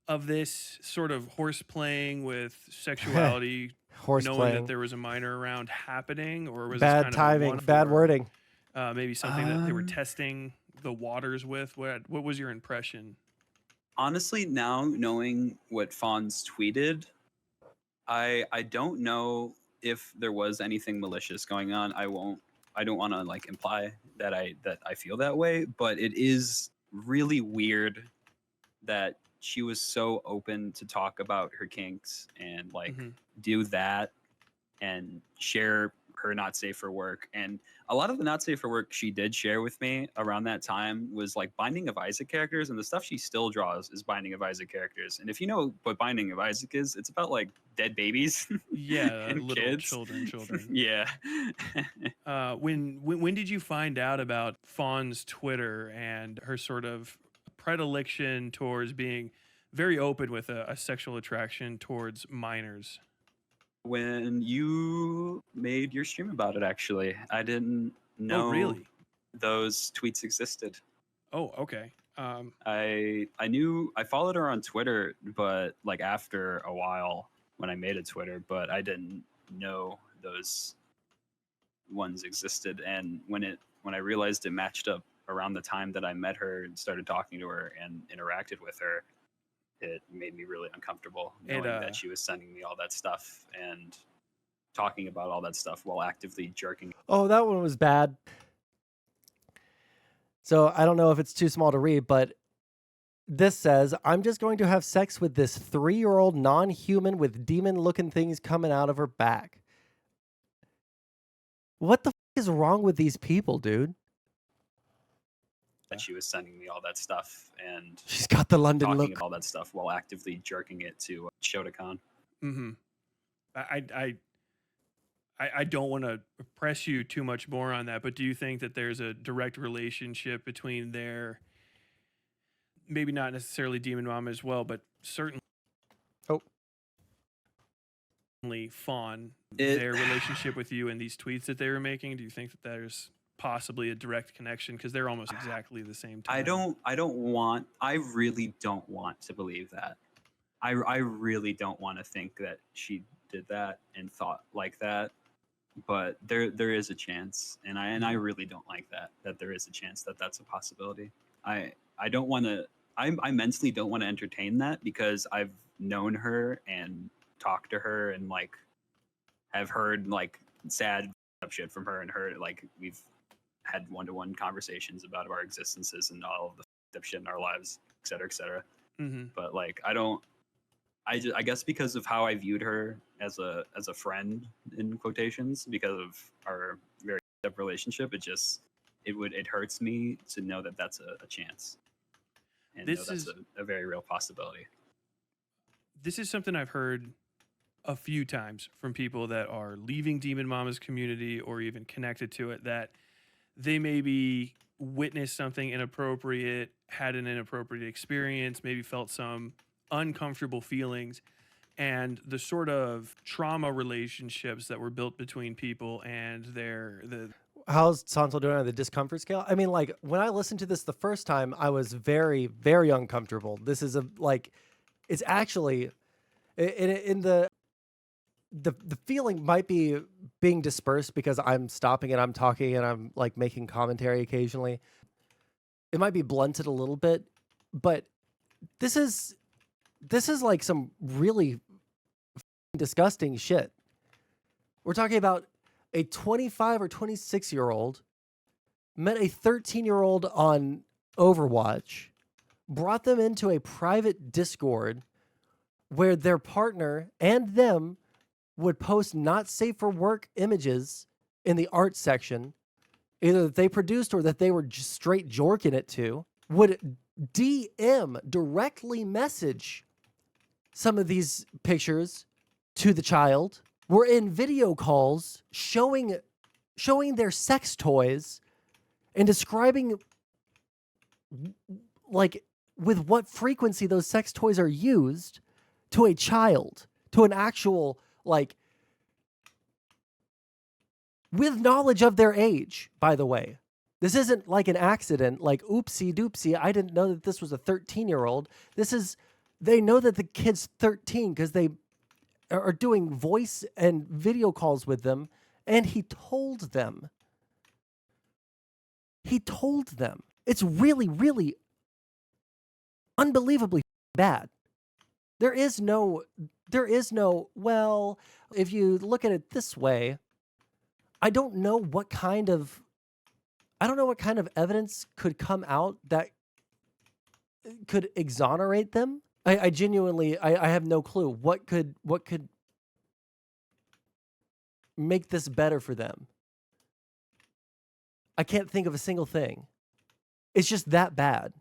of this sort of horse playing with sexuality, knowing that there was a minor around happening, or was bad this kind timing, of a one bad for, wording? maybe something that they were testing the waters with? What was your impression? Honestly, now knowing what Fawn's tweeted, I don't know if there was anything malicious going on. I don't want to like imply that I feel that way, but it is really weird that she was so open to talk about her kinks and like do that and share her not safe for work. And a lot of the not safe for work she did share with me around that time was like Binding of Isaac characters, and the stuff she still draws is Binding of Isaac characters. And if you know what Binding of Isaac is, it's about like dead babies. Yeah, and little kids. children. Yeah. When did you find out about Fawn's Twitter and her sort of predilection towards being very open with a sexual attraction towards minors? When you made your stream about it, actually, I didn't know those tweets existed. Oh, okay. I knew, I followed her on Twitter, but like after a while when I made a Twitter, but I didn't know those ones existed. And when I realized it matched up around the time that I met her and started talking to her and interacted with her, it made me really uncomfortable knowing that she was sending me all that stuff and talking about all that stuff while actively jerking. Oh, that one was bad. So I don't know if it's too small to read, but this says, I'm just going to have sex with this 3-year-old non-human with demon-looking things coming out of her back. What the is wrong with these people, dude? That she was sending me all that stuff and she's got the London talking look. about all that stuff while actively jerking it to Shotokan. I don't want to press you too much more on that, but do you think that there's a direct relationship between their, maybe not necessarily Demon Mama as well, but certainly Fawn, their relationship with you and these tweets that they were making? Do you think that there's possibly a direct connection, because they're almost exactly the same time? I really don't want to believe that. I really don't want to think that she did that and thought like that, but there is a chance, and I really don't like that there is a chance that that's a possibility. I don't want to, I mentally don't want to entertain that, because I've known her and talked to her and like have heard like sad shit from her, and her like we've had one-to-one conversations about our existences and all of the shit in our lives, et cetera, et cetera. But like, I guess because of how I viewed her as a friend, in quotations, because of our very deep relationship, it hurts me to know that that's a chance, and know that's a very real possibility. This is something I've heard a few times from people that are leaving Demon Mama's community or even connected to it, that they maybe witnessed something inappropriate, had an inappropriate experience, maybe felt some uncomfortable feelings, and the sort of trauma relationships that were built between people and How's Sondsol doing on the discomfort scale? I mean, like, when I listened to this the first time, I was very, very uncomfortable. This is it's actually in the feeling might be being dispersed because I'm stopping and I'm talking and I'm like making commentary occasionally. It might be blunted a little bit, but this is like some really disgusting shit. We're talking about a 25 or 26-year-old met a 13-year-old on Overwatch, brought them into a private Discord where their partner and them would post not safe for work images in the art section, either that they produced or that they were just straight jorking it to, would DM, directly message some of these pictures to the child, were in video calls showing their sex toys and describing like with what frequency those sex toys are used to a child, to an actual, like, with knowledge of their age, by the way. This isn't like an accident, like, oopsie doopsie, I didn't know that this was a 13-year-old. This is, they know that the kid's 13 because they are doing voice and video calls with them, and he told them. He told them. It's really, really unbelievably bad. There is no, well, if you look at it this way, I don't know what kind of evidence could come out that could exonerate them. I genuinely, I have no clue. What could make this better for them? I can't think of a single thing. It's just that bad.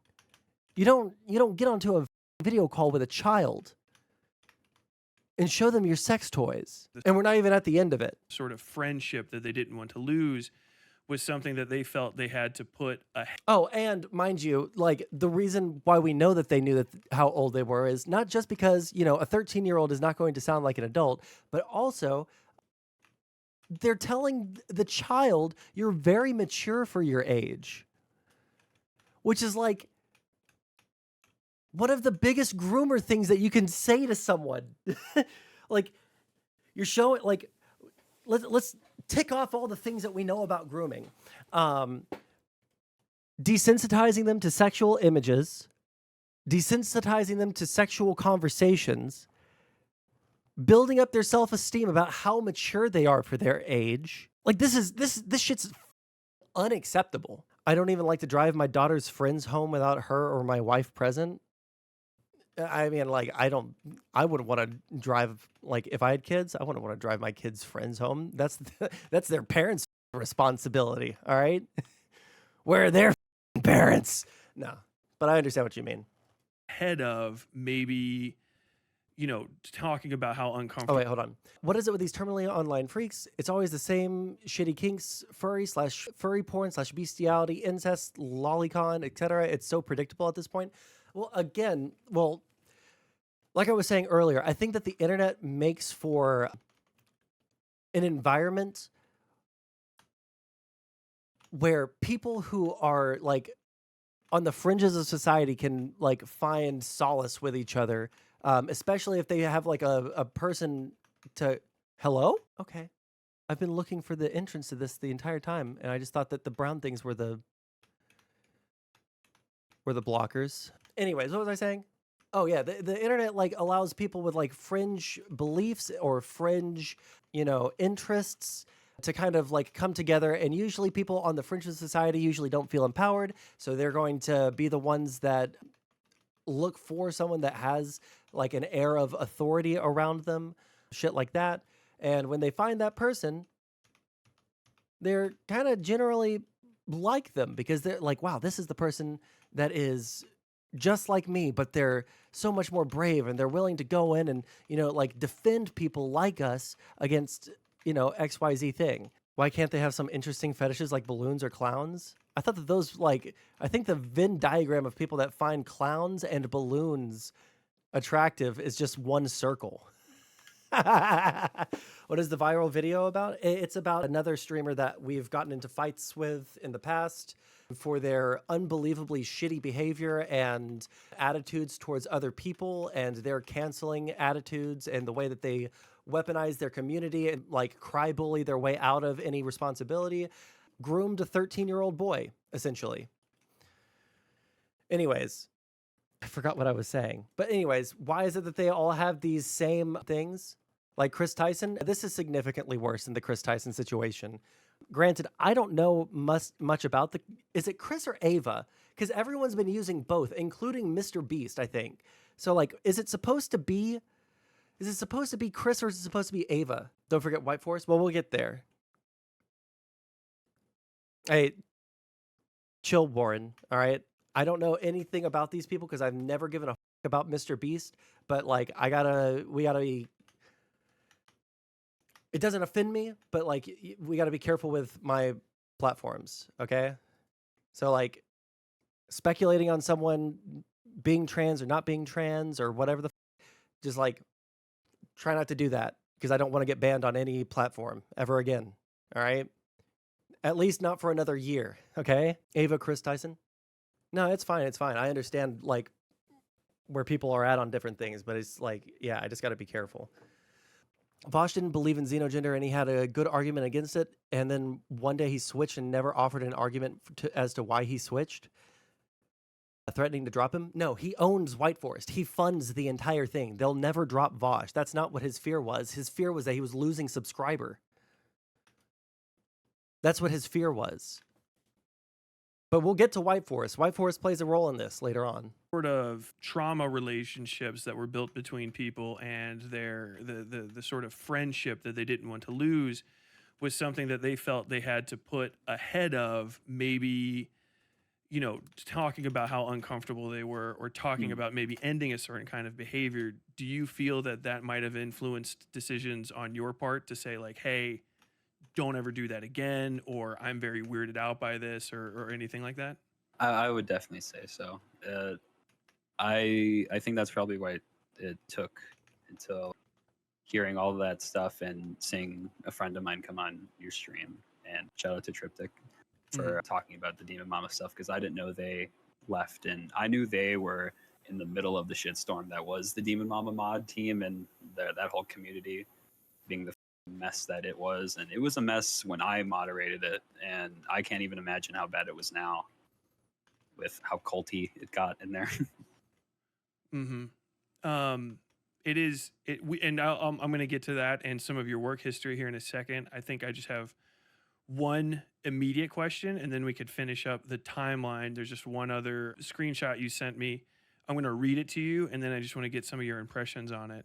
You don't get onto a video call with a child and show them your sex toys. And we're not even at the end of it. Sort of friendship that they didn't want to lose was something that they felt they had to put ahead. Oh, and mind you, like, the reason why we know that they knew that how old they were is not just because, you know, a 13-year-old is not going to sound like an adult, but also they're telling the child, you're very mature for your age. Which is like one of the biggest groomer things that you can say to someone. Like, you're showing, like, let's tick off all the things that we know about grooming. Desensitizing them to sexual images, desensitizing them to sexual conversations, building up their self-esteem about how mature they are for their age. Like, this shit's unacceptable. I don't even like to drive my daughter's friends home without her or my wife present. I mean, like, I wouldn't want to drive, like, if I had kids, I wouldn't want to drive my kids' friends home. That's their parents' responsibility, all right? Where are their parents? No, but I understand what you mean. Ahead of maybe, you know, talking about how uncomfortable. Oh, wait, hold on. What is it with these terminally online freaks? It's always the same shitty kinks, furry porn / bestiality, incest, lolicon, etc. It's so predictable at this point. Well, again, like I was saying earlier, I think that the internet makes for an environment where people who are, like, on the fringes of society can, like, find solace with each other, especially if they have, like, a person to... Hello? Okay. I've been looking for the entrance to this the entire time, and I just thought that the brown things were the blockers. Anyways, what was I saying? Oh, yeah, the internet, like, allows people with, like, fringe beliefs or fringe, you know, interests to kind of, like, come together. And usually people on the fringes of society usually don't feel empowered, so they're going to be the ones that look for someone that has, like, an air of authority around them, shit like that. And when they find that person, they're kind of generally like them because they're like, wow, this is the person that is just like me, but they're so much more brave and they're willing to go in and, you know, like, defend people like us against, you know, XYZ thing. Why can't they have some interesting fetishes like balloons or clowns? I thought that those, like, I think the Venn diagram of people that find clowns and balloons attractive is just one circle. What is the viral video about? It's about another streamer that we've gotten into fights with in the past for their unbelievably shitty behavior and attitudes towards other people and their canceling attitudes and the way that they weaponize their community and, like, cry bully their way out of any responsibility. Groomed a 13-year-old boy, essentially. Anyways, I forgot what I was saying. But anyways, why is it that they all have these same things? Like Chris Tyson? This is significantly worse than the Chris Tyson situation, Granted, I don't know much about the. Is it Chris or Ava? Because everyone's been using both, including Mr. Beast, I think. So, like, is it supposed to be? Is it supposed to be Chris or is it supposed to be Ava? Don't forget White Forest. Well, we'll get there. Hey, chill, Warren. All right. I don't know anything about these people because I've never given a about Mr. Beast. But like, we gotta be. It doesn't offend me, but like, we gotta be careful with my platforms. Okay. So like, speculating on someone being trans or not being trans or whatever just like, try not to do that because I don't want to get banned on any platform ever again. All right. At least not for another year. Okay. Ava Chris Tyson. No, it's fine. It's fine. I understand like where people are at on different things, but it's like, yeah, I just got to be careful. Vaush didn't believe in xenogender and he had a good argument against it. And then one day he switched and never offered an argument as to why he switched. Threatening to drop him? No, he owns White Forest. He funds the entire thing. They'll never drop Vaush. That's not what his fear was. His fear was that he was losing subscriber. That's what his fear was. But we'll get to White Forest. White Forest plays a role in this later on. Sort of trauma relationships that were built between people and the sort of friendship that they didn't want to lose was something that they felt they had to put ahead of maybe, you know, talking about how uncomfortable they were or talking about maybe ending a certain kind of behavior. Do you feel that that might have influenced decisions on your part to say like, hey, don't ever do that again, or I'm very weirded out by this, or anything like that? I would definitely say so. I think that's probably why it took until hearing all of that stuff and seeing a friend of mine come on your stream, and shout out to Triptych for talking about the Demon Mama stuff, because I didn't know they left, and I knew they were in the middle of the shitstorm that was the Demon Mama mod team and that whole community being the mess that it was. And it was a mess when I moderated it, and I can't even imagine how bad it was now with how culty it got in there. I'm going to get to that and some of your work history here in a second. I think I just have one immediate question, and then we could finish up the timeline. There's just one other screenshot you sent me. I'm going to read it to you, and then I just want to get some of your impressions on it.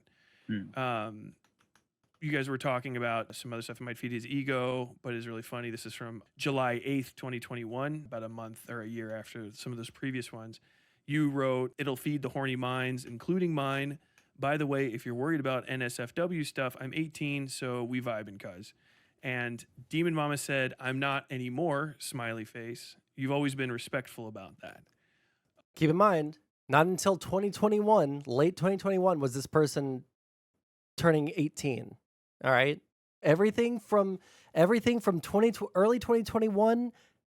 You guys were talking about some other stuff that might feed his ego, but it's really funny. This is from July 8th, 2021, about a month or a year after some of those previous ones. You wrote, "It'll feed the horny minds, including mine. By the way, if you're worried about NSFW stuff, I'm 18, so we vibing, cuz." And Demon Mama said, "I'm not anymore," smiley face. You've always been respectful about that. Keep in mind, not until 2021, late 2021, was this person turning 18. All right. Everything from early 2021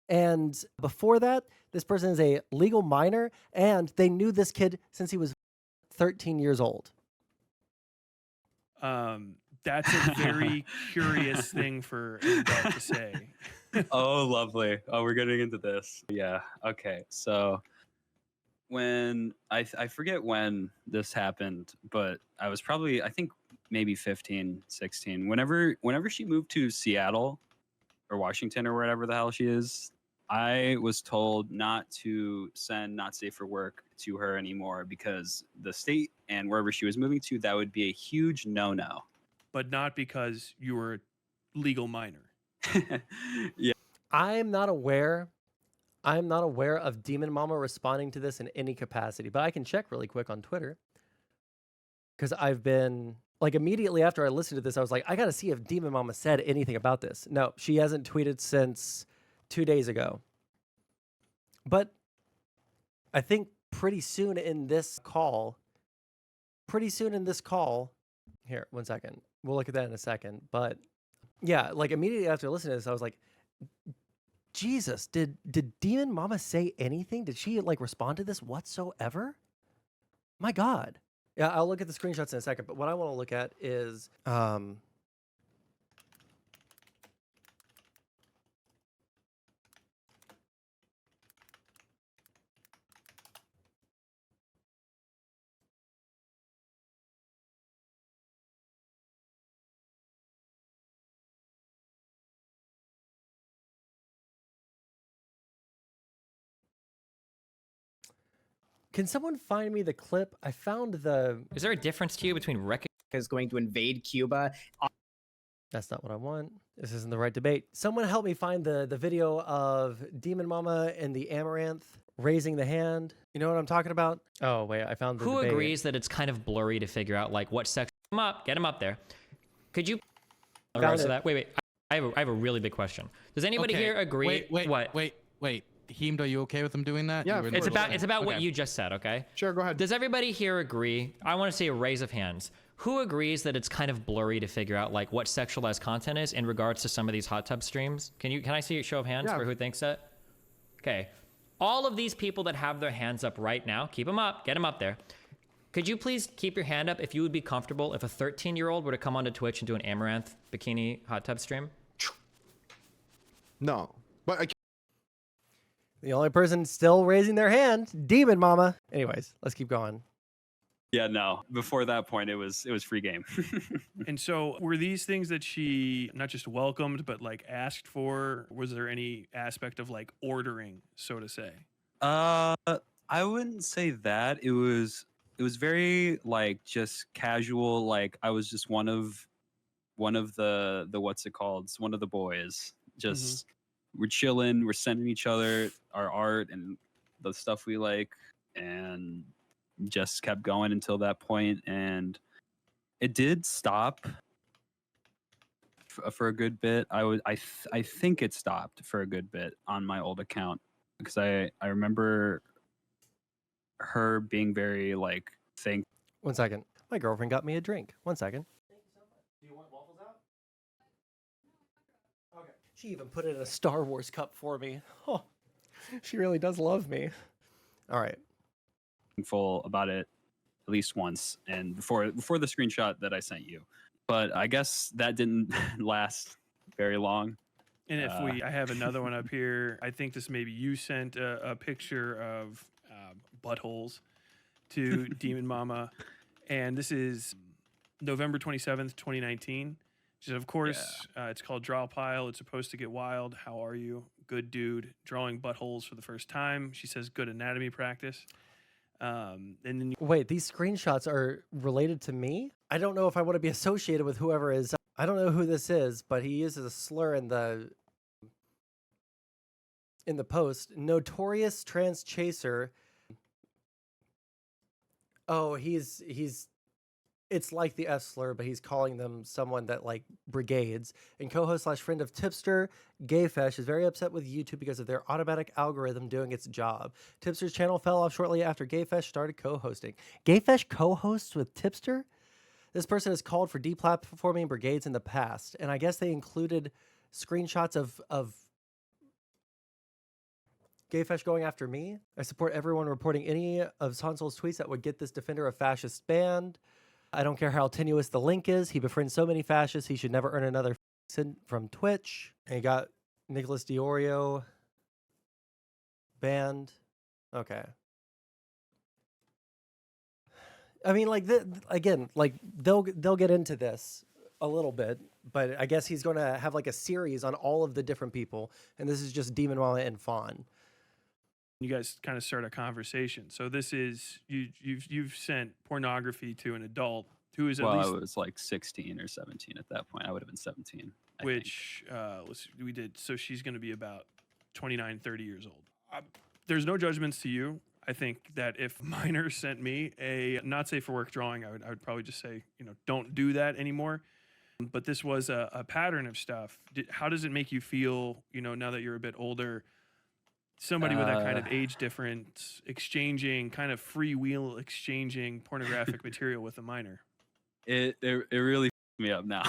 and before that, this person is a legal minor, and they knew this kid since he was 13 years old. That's a very curious thing for an adult to say. Oh, lovely. Oh, we're getting into this. Yeah. Okay. So when I forget when this happened, but I was probably, I think maybe 15, 16. Whenever she moved to Seattle or Washington or wherever the hell she is, I was told not to send Not Safe for Work to her anymore, because the state and wherever she was moving to, that would be a huge no-no. But not because you were a legal minor. Yeah. I'm not aware of Demon Mama responding to this in any capacity, but I can check really quick on Twitter, because I've been like, immediately after I listened to this, I was like, I got to see if Demon Mama said anything about this. No, she hasn't tweeted since 2 days ago. But I think pretty soon in this call, here, 1 second. We'll look at that in a second. But yeah, like immediately after listening to this, I was like, Jesus, did Demon Mama say anything? Did she like respond to this whatsoever? My God. Yeah, I'll look at the screenshots in a second, but what I want to look at is Can someone find me the clip? I found the. Is there a difference to you between is going to invade Cuba? That's not what I want. This isn't the right debate. Someone help me find the video of Demon Mama and the Amaranth raising the hand. You know what I'm talking about? Oh, wait, I found the Who debate. agrees that it's kind of blurry to figure out like what sex? Get him up there. Could you? Found Regards to it. that. Wait. I have a really big question. Does anybody Okay, here agree? Wait. Heemed, are you okay with him doing that? Yeah, You were in of the course. middle It's about what Okay. you just said. Okay. Sure, go ahead. Does everybody here agree? I want to see a raise of hands. Who agrees that it's kind of blurry to figure out like what sexualized content is in regards to some of these hot tub streams? Can I see a show of hands Yeah. for who thinks that? Okay. All of these people that have their hands up right now, keep them up, get them up there. Could you please keep your hand up if you would be comfortable if a 13-year-old were to come onto Twitch and do an Amaranth bikini hot tub stream? No, but The only person still raising their hand, Demon Mama. Anyways, let's keep going. Yeah, no. Before that point, it was free game. And so were these things that she not just welcomed, but like asked for? Was there any aspect of like ordering, so to say? I wouldn't say that. It was very like just casual. Like I was just one of the what's it called? It's one of the boys. Just we're chilling. We're sending each other our art and the stuff we like, and just kept going until that point. And it did stop for a good bit. I think it stopped for a good bit on my old account because I remember her being very like thank. 1 second. My girlfriend got me a drink. 1 second. Thank you so much. Do you want waffles out? Okay. She even put it in a Star Wars cup for me. Oh, she really does love me. All right. Thankful about it at least once, and before the screenshot that I sent you. But I guess that didn't last very long. And if I have another one up here, I think this maybe you sent a picture of buttholes to Demon Mama, and this is November 27th, 2019. She said, of course, it's called Draw Pile. It's supposed to get wild. How are you? Good dude. Drawing buttholes for the first time. She says, good anatomy practice. And then Wait, these screenshots are related to me? I don't know if I want to be associated with whoever is. I don't know who this is, but he uses a slur in the post. Notorious trans chaser. Oh, he's it's like the F slur, but he's calling them someone that like brigades. And co-host / friend of Tipster, Gayfish, is very upset with YouTube because of their automatic algorithm doing its job. Tipster's channel fell off shortly after Gayfish started co-hosting. Gayfish co-hosts with Tipster? This person has called for deplatforming brigades in the past, and I guess they included screenshots of Gayfish going after me. I support everyone reporting any of Sondsol's tweets that would get this defender of fascist banned. I don't care how tenuous the link is. He befriends so many fascists, he should never earn another cent from Twitch. And he got Nicholas Diorio banned. Okay. I mean, like, again, like, they'll get into this a little bit, but I guess he's going to have, like, a series on all of the different people, and this is just Demon Mama and Fawn. you guys kind of start a conversation. So this is you've sent pornography to an adult who is at least I was like 16 or 17 at that point. I would have been 17. which we did. So she's going to be about 29, 30 years old. There's no judgments to you. I think that if minors sent me a not safe for work drawing, I would probably just say, don't do that anymore. But this was a pattern of stuff. How does it make you feel, now that you're a bit older, somebody with that kind of age difference exchanging, kind of freewheel exchanging pornographic material with a minor? It really f***ed me up now.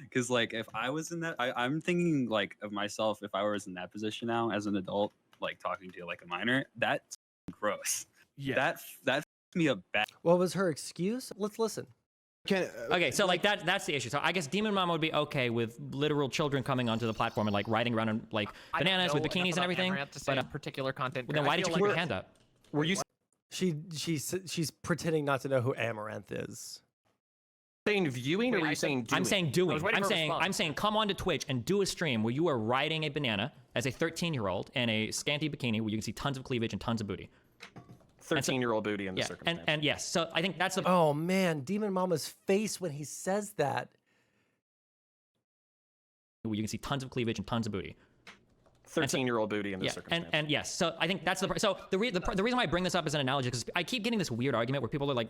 Because like if I was in that, I'm thinking like of myself if I was in that position now as an adult, like talking to like a minor, that's gross. Yeah. That f***ed me up bad. What was her excuse? Let's listen. Okay, so like that's the issue. So I guess Demon Mama would be okay with literal children coming onto the platform and like riding around in like bananas with bikinis and everything. But particular content. then why did you keep your hand up? Were you She's pretending not to know who Amaranth is. saying viewing, or were you saying doing? I'm saying I doing. was waiting I'm for a saying response. come onto Twitch and do a stream where you are riding a banana as a 13-year-old in a scanty bikini where you can see tons of cleavage and tons of booty. 13-year-old booty in the Yeah, circumstance. and yes, so I think that's the Oh man, Demon Mama's face when he says that. you can see tons of cleavage and tons of booty. 13-year-old booty in the Yeah, circumstance. and yes, so I think that's so the reason why I bring this up as an analogy because I keep getting this weird argument where people are like,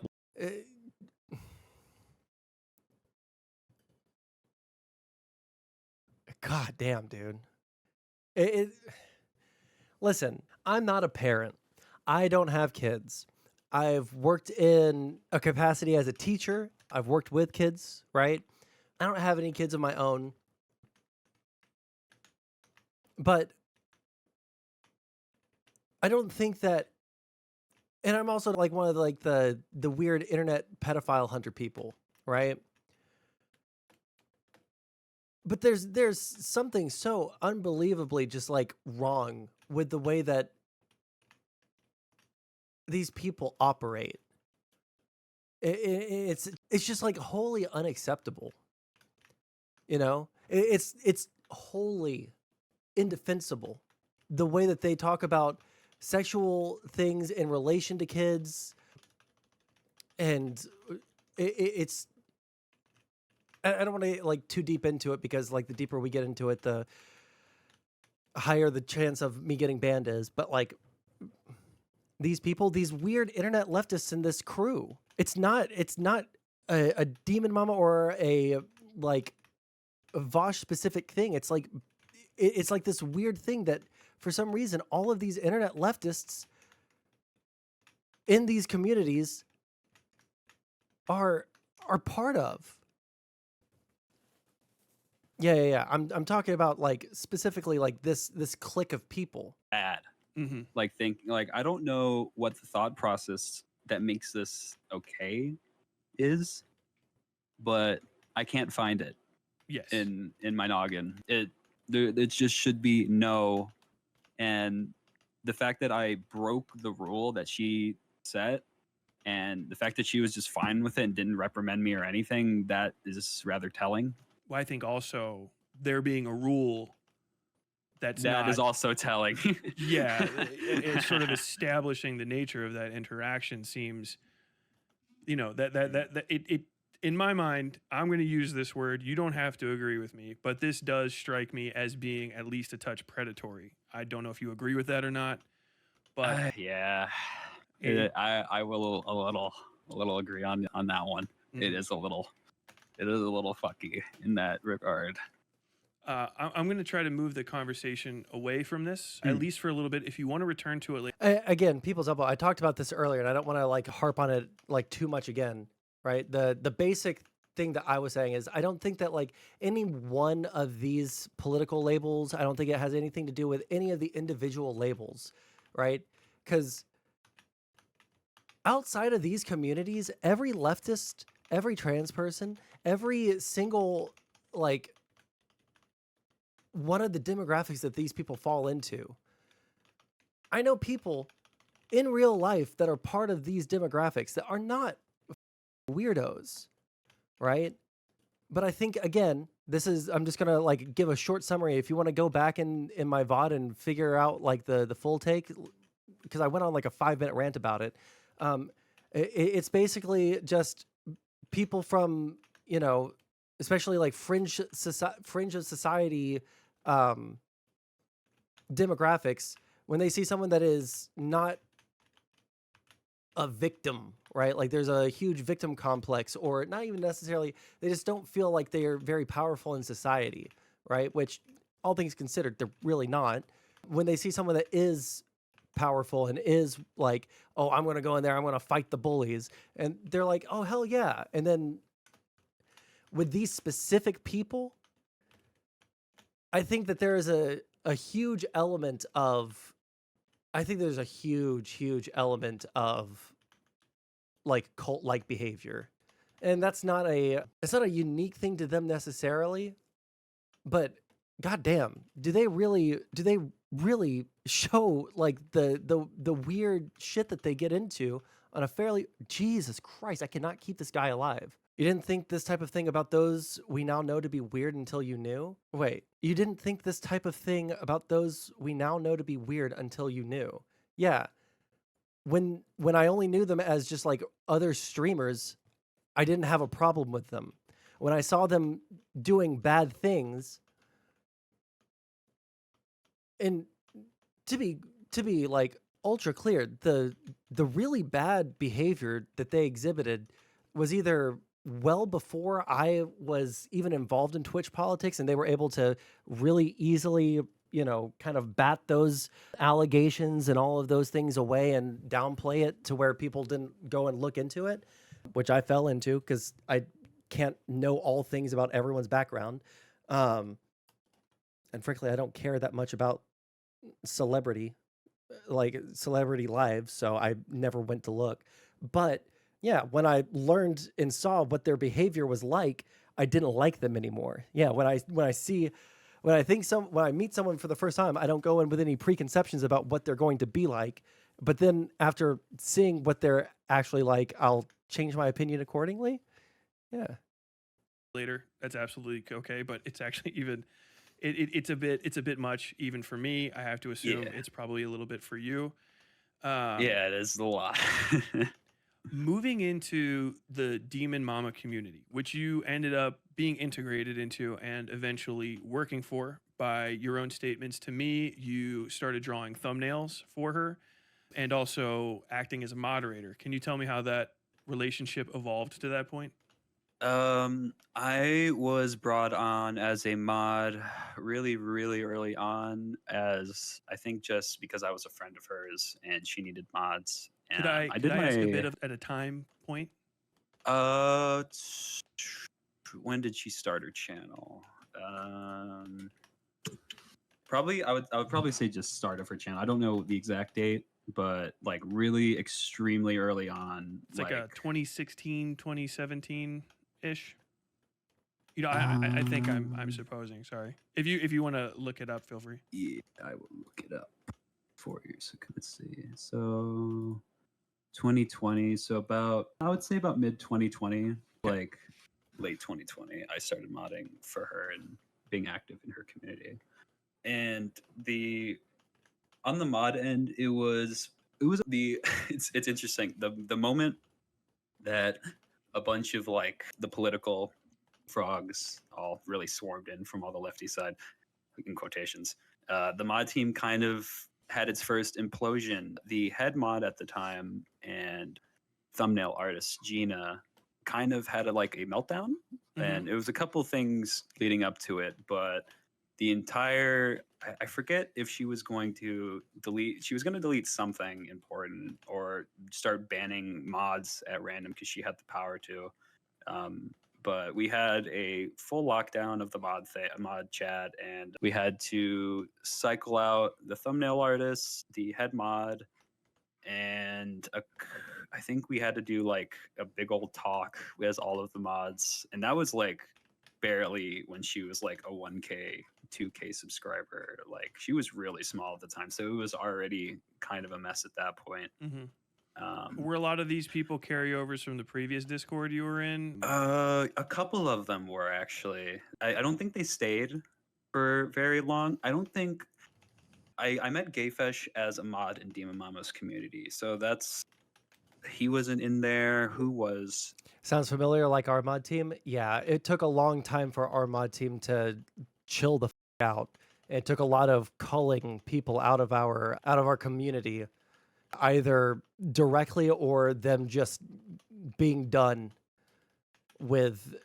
God damn, dude. Listen, I'm not a parent. I don't have kids. I've worked in a capacity as a teacher. I've worked with kids, right? I don't have any kids of my own. But I don't think that, and I'm also like one of the weird internet pedophile hunter people, right? But there's something so unbelievably just like wrong with the way that these people operate. It's just like wholly unacceptable. You know, it's wholly indefensible the way that they talk about sexual things in relation to kids, and it's. I don't want to get like too deep into it because like the deeper we get into it, the higher the chance of me getting banned is. But like these people, these weird internet leftists in this crew, it's not a Demon Mama or a like a Vaush specific thing. It's like this weird thing that for some reason all of these internet leftists in these communities are part of. Yeah. I'm talking about like specifically like this clique of people. Bad. Mm-hmm. Like I don't know what the thought process that makes this okay is, but I can't find it. Yes. In my noggin. It just should be no. And the fact that I broke the rule that she set and the fact that she was just fine with it and didn't reprimand me or anything, that is rather telling. Well, I think also there being a rule that is also telling. Yeah, it's sort of establishing the nature of that interaction seems, you know, that it in my mind, I'm going to use this word. You don't have to agree with me, but this does strike me as being at least a touch predatory. I don't know if you agree with that or not, but yeah, I will a little agree on that one. Mm-hmm. It is a little fucky in that regard. I'm going to try to move the conversation away from this, at least for a little bit. If you want to return to it later. Again, People's Elbow, I talked about this earlier, and I don't want to like harp on it like too much again, right? The basic thing that I was saying is I don't think that like any one of these political labels, I don't think it has anything to do with any of the individual labels, right? Because outside of these communities, every leftist, every trans person, every single like one of the demographics that these people fall into. I know people in real life that are part of these demographics that are not weirdos, right? But I think, again, I'm just going to like give a short summary. If you want to go back in my VOD and figure out like the full take, because I went on like a 5-minute rant about it. It's basically just people from, you know, especially like fringe of society demographics, when they see someone that is not a victim, right? Like there's a huge victim complex, or not even necessarily, they just don't feel like they are very powerful in society, right? Which, all things considered, they're really not. When they see someone that is powerful and is like, oh, I'm going to go in there, I'm going to fight the bullies, and they're like, oh, hell yeah. And then with these specific people, I think that there is a huge element of, I think there's a huge element of like cult-like behavior. And it's not a unique thing to them necessarily, but goddamn, do they really show like the weird shit that they get into on a fairly, Jesus Christ, I cannot keep this guy alive. You didn't think this type of thing about those we now know to be weird until you knew? Wait, you didn't think this type of thing about those we now know to be weird until you knew? Yeah. when I only knew them as just like other streamers, I didn't have a problem with them. When I saw them doing bad things, and to be like ultra clear, the really bad behavior that they exhibited was either well before I was even involved in Twitch politics, and they were able to really easily, kind of bat those allegations and all of those things away and downplay it to where people didn't go and look into it, which I fell into because I can't know all things about everyone's background. And frankly, I don't care that much about celebrity lives, so I never went to look. But yeah, when I learned and saw what their behavior was like, I didn't like them anymore. Yeah, when I meet someone for the first time, I don't go in with any preconceptions about what they're going to be like. But then after seeing what they're actually like, I'll change my opinion accordingly. Yeah. Later, that's absolutely okay, but it's actually even it's a bit much even for me. I have to assume it's probably a little bit for you. Yeah, it is a lot. Moving into the Demon Mama community, which you ended up being integrated into and eventually working for by your own statements to me, you started drawing thumbnails for her and also acting as a moderator. Can you tell me how that relationship evolved to that point? I was brought on as a mod really, really early on, as I think just because I was a friend of hers and she needed mods. And Could I ask a bit at a time point? When did she start her channel? Probably I would probably say just start of her channel. I don't know the exact date, but like really extremely early on. It's like a 2016, 2017 ish. I think I'm supposing. Sorry. If you want to look it up, feel free. Yeah, I will look it up for you. So let's see. So 2020. So I would say about mid 2020, like late 2020, I started modding for her and being active in her community. And on the mod end, it was it's interesting. The moment that a bunch of like the political frogs all really swarmed in from all the lefty side, in quotations, the mod team kind of had its first implosion. The head mod at the time and thumbnail artist Gina kind of had a meltdown, and it was a couple things leading up to it, but the entire I forget if she was going to delete something important or start banning mods at random because she had the power to. But we had a full lockdown of the mod chat, and we had to cycle out the thumbnail artist, the head mod, and I think we had to do like a big old talk as all of the mods, and that was like barely when she was like a 1K, 2K subscriber. Like she was really small at the time, so it was already kind of a mess at that point. Were a lot of these people carryovers from the previous Discord you were in? A couple of them were actually. I don't think they stayed for very long. I don't think I met Gayfish as a mod in Demon Mama's community, so he wasn't in there. Who was? Sounds familiar, like our mod team. Yeah, it took a long time for our mod team to chill the out. It took a lot of culling people out of our community, either directly or them just being done with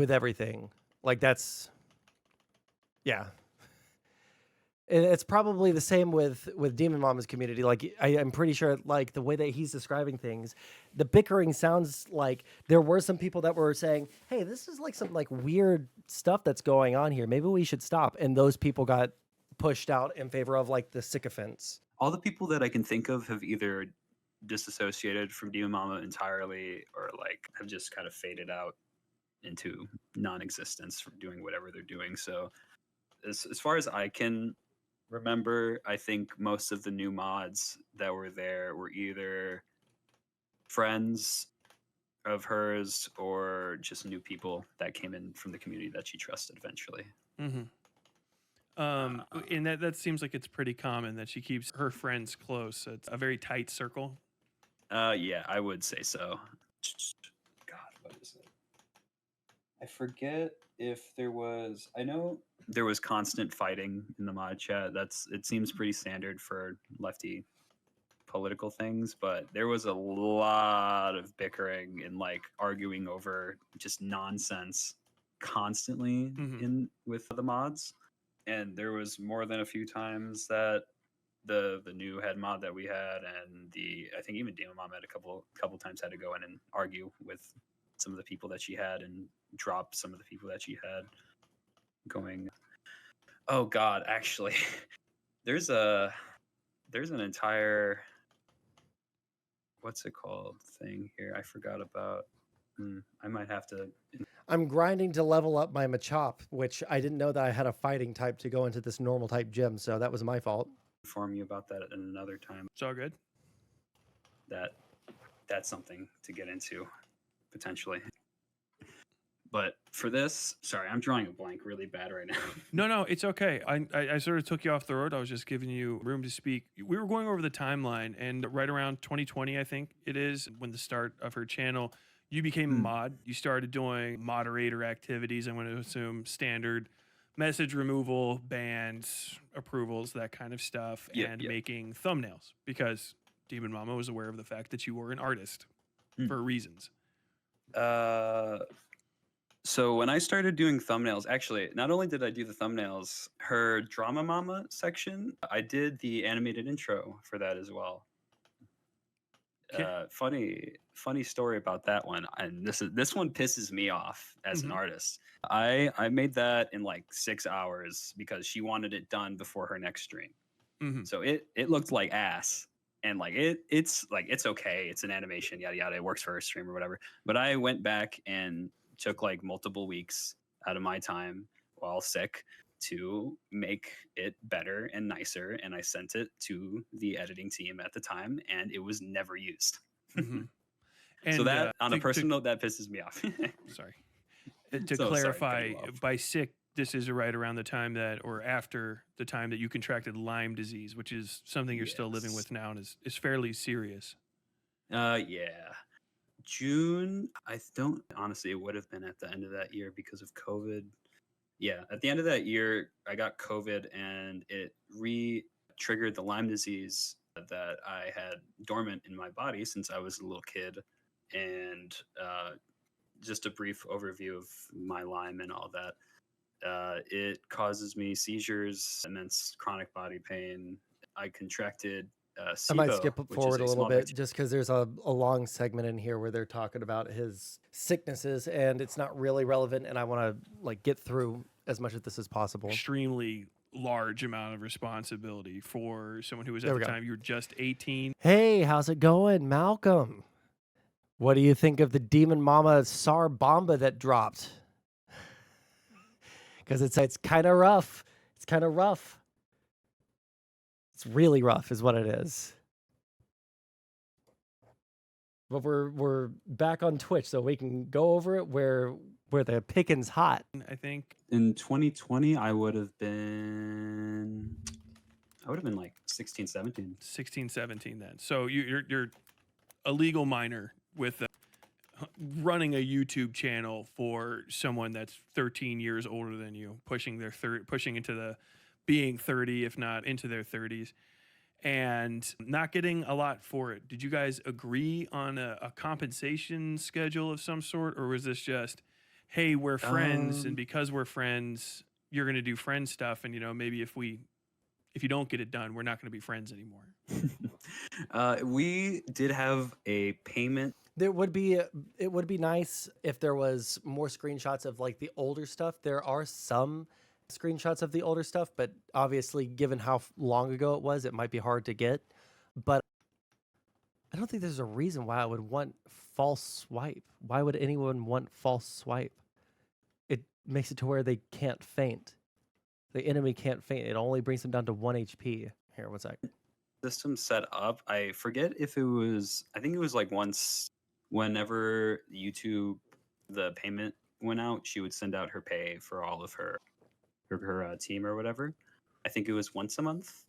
everything. Like that's, yeah. And it's probably the same with Demon Mama's community. Like I'm pretty sure, like the way that he's describing things, the bickering sounds like there were some people that were saying, "Hey, this is like some like weird stuff that's going on here. Maybe we should stop." And those people got pushed out in favor of like the sycophants. All the people that I can think of have either disassociated from Demon Mama entirely, or like have just kind of faded out into non-existence from doing whatever they're doing. So as far as I can remember, I think most of the new mods that were there were either friends of hers or just new people that came in from the community that she trusted eventually. And that seems like it's pretty common that she keeps her friends close. It's a very tight circle. Yeah, I would say so. God, what is it? I forget if there was. I know there was constant fighting in the mod chat. It seems pretty standard for lefty political things, but there was a lot of bickering and like arguing over just nonsense constantly with the mods. And there was more than a few times that the new head mod that we had, and I think even Demon Mom had a couple times had to go in and argue with some of the people that she had and drop some of the people that she had going. Oh God, actually, there's an entire what's it called thing here. I forgot about. I might have to. I'm grinding to level up my Machop, which I didn't know that I had a fighting type to go into this normal type gym, so that was my fault. Inform you about that at another time. It's all good. That's something to get into potentially. But for this, sorry, I'm drawing a blank really bad right now. No, it's okay. I sort of took you off the road. I was just giving you room to speak. We were going over the timeline, and right around 2020, I think it is, when the start of her channel, you became a mod. You started doing moderator activities. I'm going to assume standard message removal, bans, approvals, that kind of stuff, and making thumbnails, because Demon Mama was aware of the fact that you were an artist for reasons. So when I started doing thumbnails, actually, not only did I do the thumbnails, her Drama Mama section, I did the animated intro for that as well. Funny story about that one, and this one pisses me off as an artist. I made that in like 6 hours because she wanted it done before her next stream. So it looked like ass, and like it's okay, it's an animation, yada yada, it works for her stream or whatever. But I went back and took like multiple weeks out of my time while sick to make it better and nicer, and I sent it to the editing team at the time, and it was never used. And so that on a personal note, that pisses me off. Sorry. To clarify, by sick, this is right around the time that, or after the time that you contracted Lyme disease, which is something you're still living with now and is fairly serious. Yeah. June, honestly, it would have been at the end of that year because of COVID. Yeah, at the end of that year, I got COVID, and it re-triggered the Lyme disease that I had dormant in my body since I was a little kid. And just a brief overview of my Lyme and all that. It causes me seizures, immense chronic body pain. I contracted SIBO, I might skip forward a little bit bacteria. just because there's a long segment in here where they're talking about his sicknesses, and it's not really relevant, and I want to like get through as much of this as possible. Extremely large amount of responsibility for someone who was at the time you were just 18. Hey, how's it going, Malcolm? What do you think of the Demon Mama SAR Bomba that dropped? Because it's kind of rough. It's kind of rough. It's really rough is what it is. But we're back on Twitch, so we can go over it where the picking's hot. I think in 2020 I would have been like 16, 17. 16, 17 then. So you're a legal minor with running a YouTube channel for someone that's 13 years older than you, pushing into the being 30, if not into their 30s, and not getting a lot for it. Did you guys agree on a compensation schedule of some sort, or was this just, hey, we're friends, and because we're friends, you're going to do friend stuff, and maybe if you don't get it done, we're not going to be friends anymore? We did have a payment. It would be nice if there was more screenshots of like the older stuff. There are some screenshots of the older stuff, but obviously given how long ago it was, it might be hard to get. But I don't think there's a reason why I would want false swipe. Why would anyone want false swipe? It makes it to where they can't faint. The enemy can't faint. It only brings them down to 1 HP. Here, one sec. System set up. I forget if it was, I think it was like once, whenever YouTube, the payment went out, she would send out her pay for all of her her team or whatever. I think it was once a month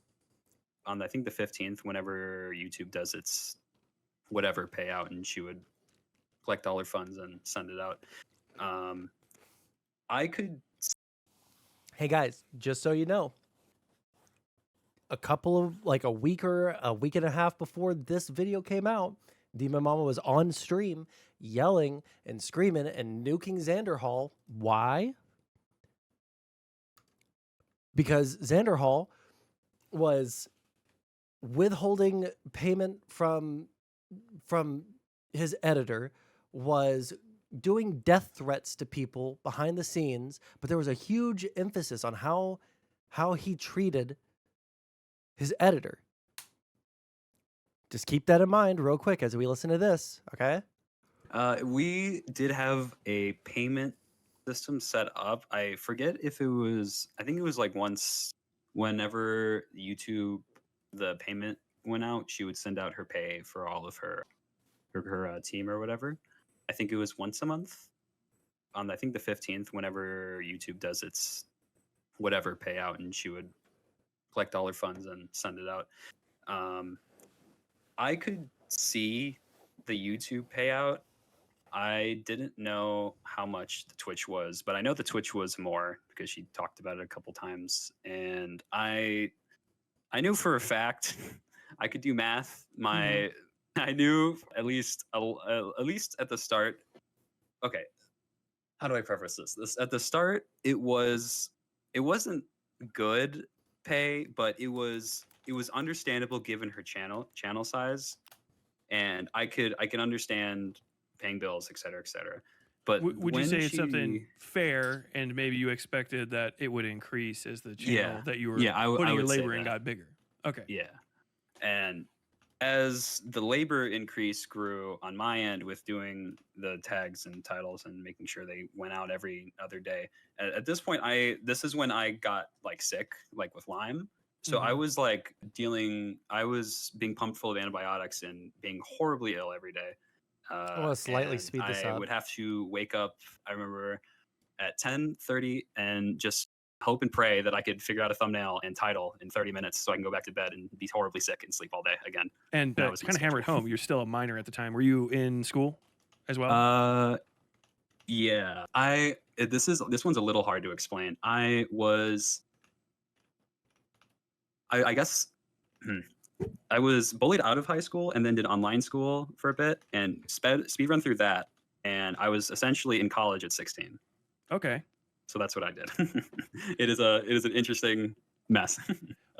on I think the 15th, whenever YouTube does its whatever payout, and she would collect all her funds and send it out. I could. Hey guys, just so you know, a couple of like a week and a half before this video came out, Demon Mama was on stream yelling and screaming and nuking Xanderhal. Why? Because Xanderhal was withholding payment from his editor, was doing death threats to people behind the scenes, but there was a huge emphasis on how he treated his editor. Just keep that in mind real quick as we listen to this, okay? We did have a payment system set up. I forget if it was, I think it was like once, whenever YouTube, the payment went out, she would send out her pay for all of her team or whatever. I think it was once a month on I think the 15th, whenever YouTube does its whatever payout, and she would collect all her funds and send it out. I could see the YouTube payout. I didn't know how much the Twitch was, but I know the Twitch was more because she talked about it a couple times, and I knew for a fact I could do math. I knew at least at the start. Okay, how do I preface this? At the start, it wasn't good pay, but it was understandable given her channel size, and I can understand paying bills, et cetera, et cetera. But would you say it's something fair, and maybe you expected that it would increase as the channel that you were putting your labor in got bigger? Okay. Yeah. And as the labor increase grew on my end with doing the tags and titles and making sure they went out every other day, at this point, this is when I got like sick, like with Lyme. So I was like I was being pumped full of antibiotics and being horribly ill every day. I want to slightly speed this up. I would have to wake up, I remember, at 10:30 and just hope and pray that I could figure out a thumbnail and title in 30 minutes so I can go back to bed and be horribly sick and sleep all day again. And kind of hammered home. You're still a minor at the time. Were you in school as well? Yeah. This one's a little hard to explain. I guess I was bullied out of high school and then did online school for a bit and speed run through that. And I was essentially in college at 16. Okay. So that's what I did. It is an interesting mess.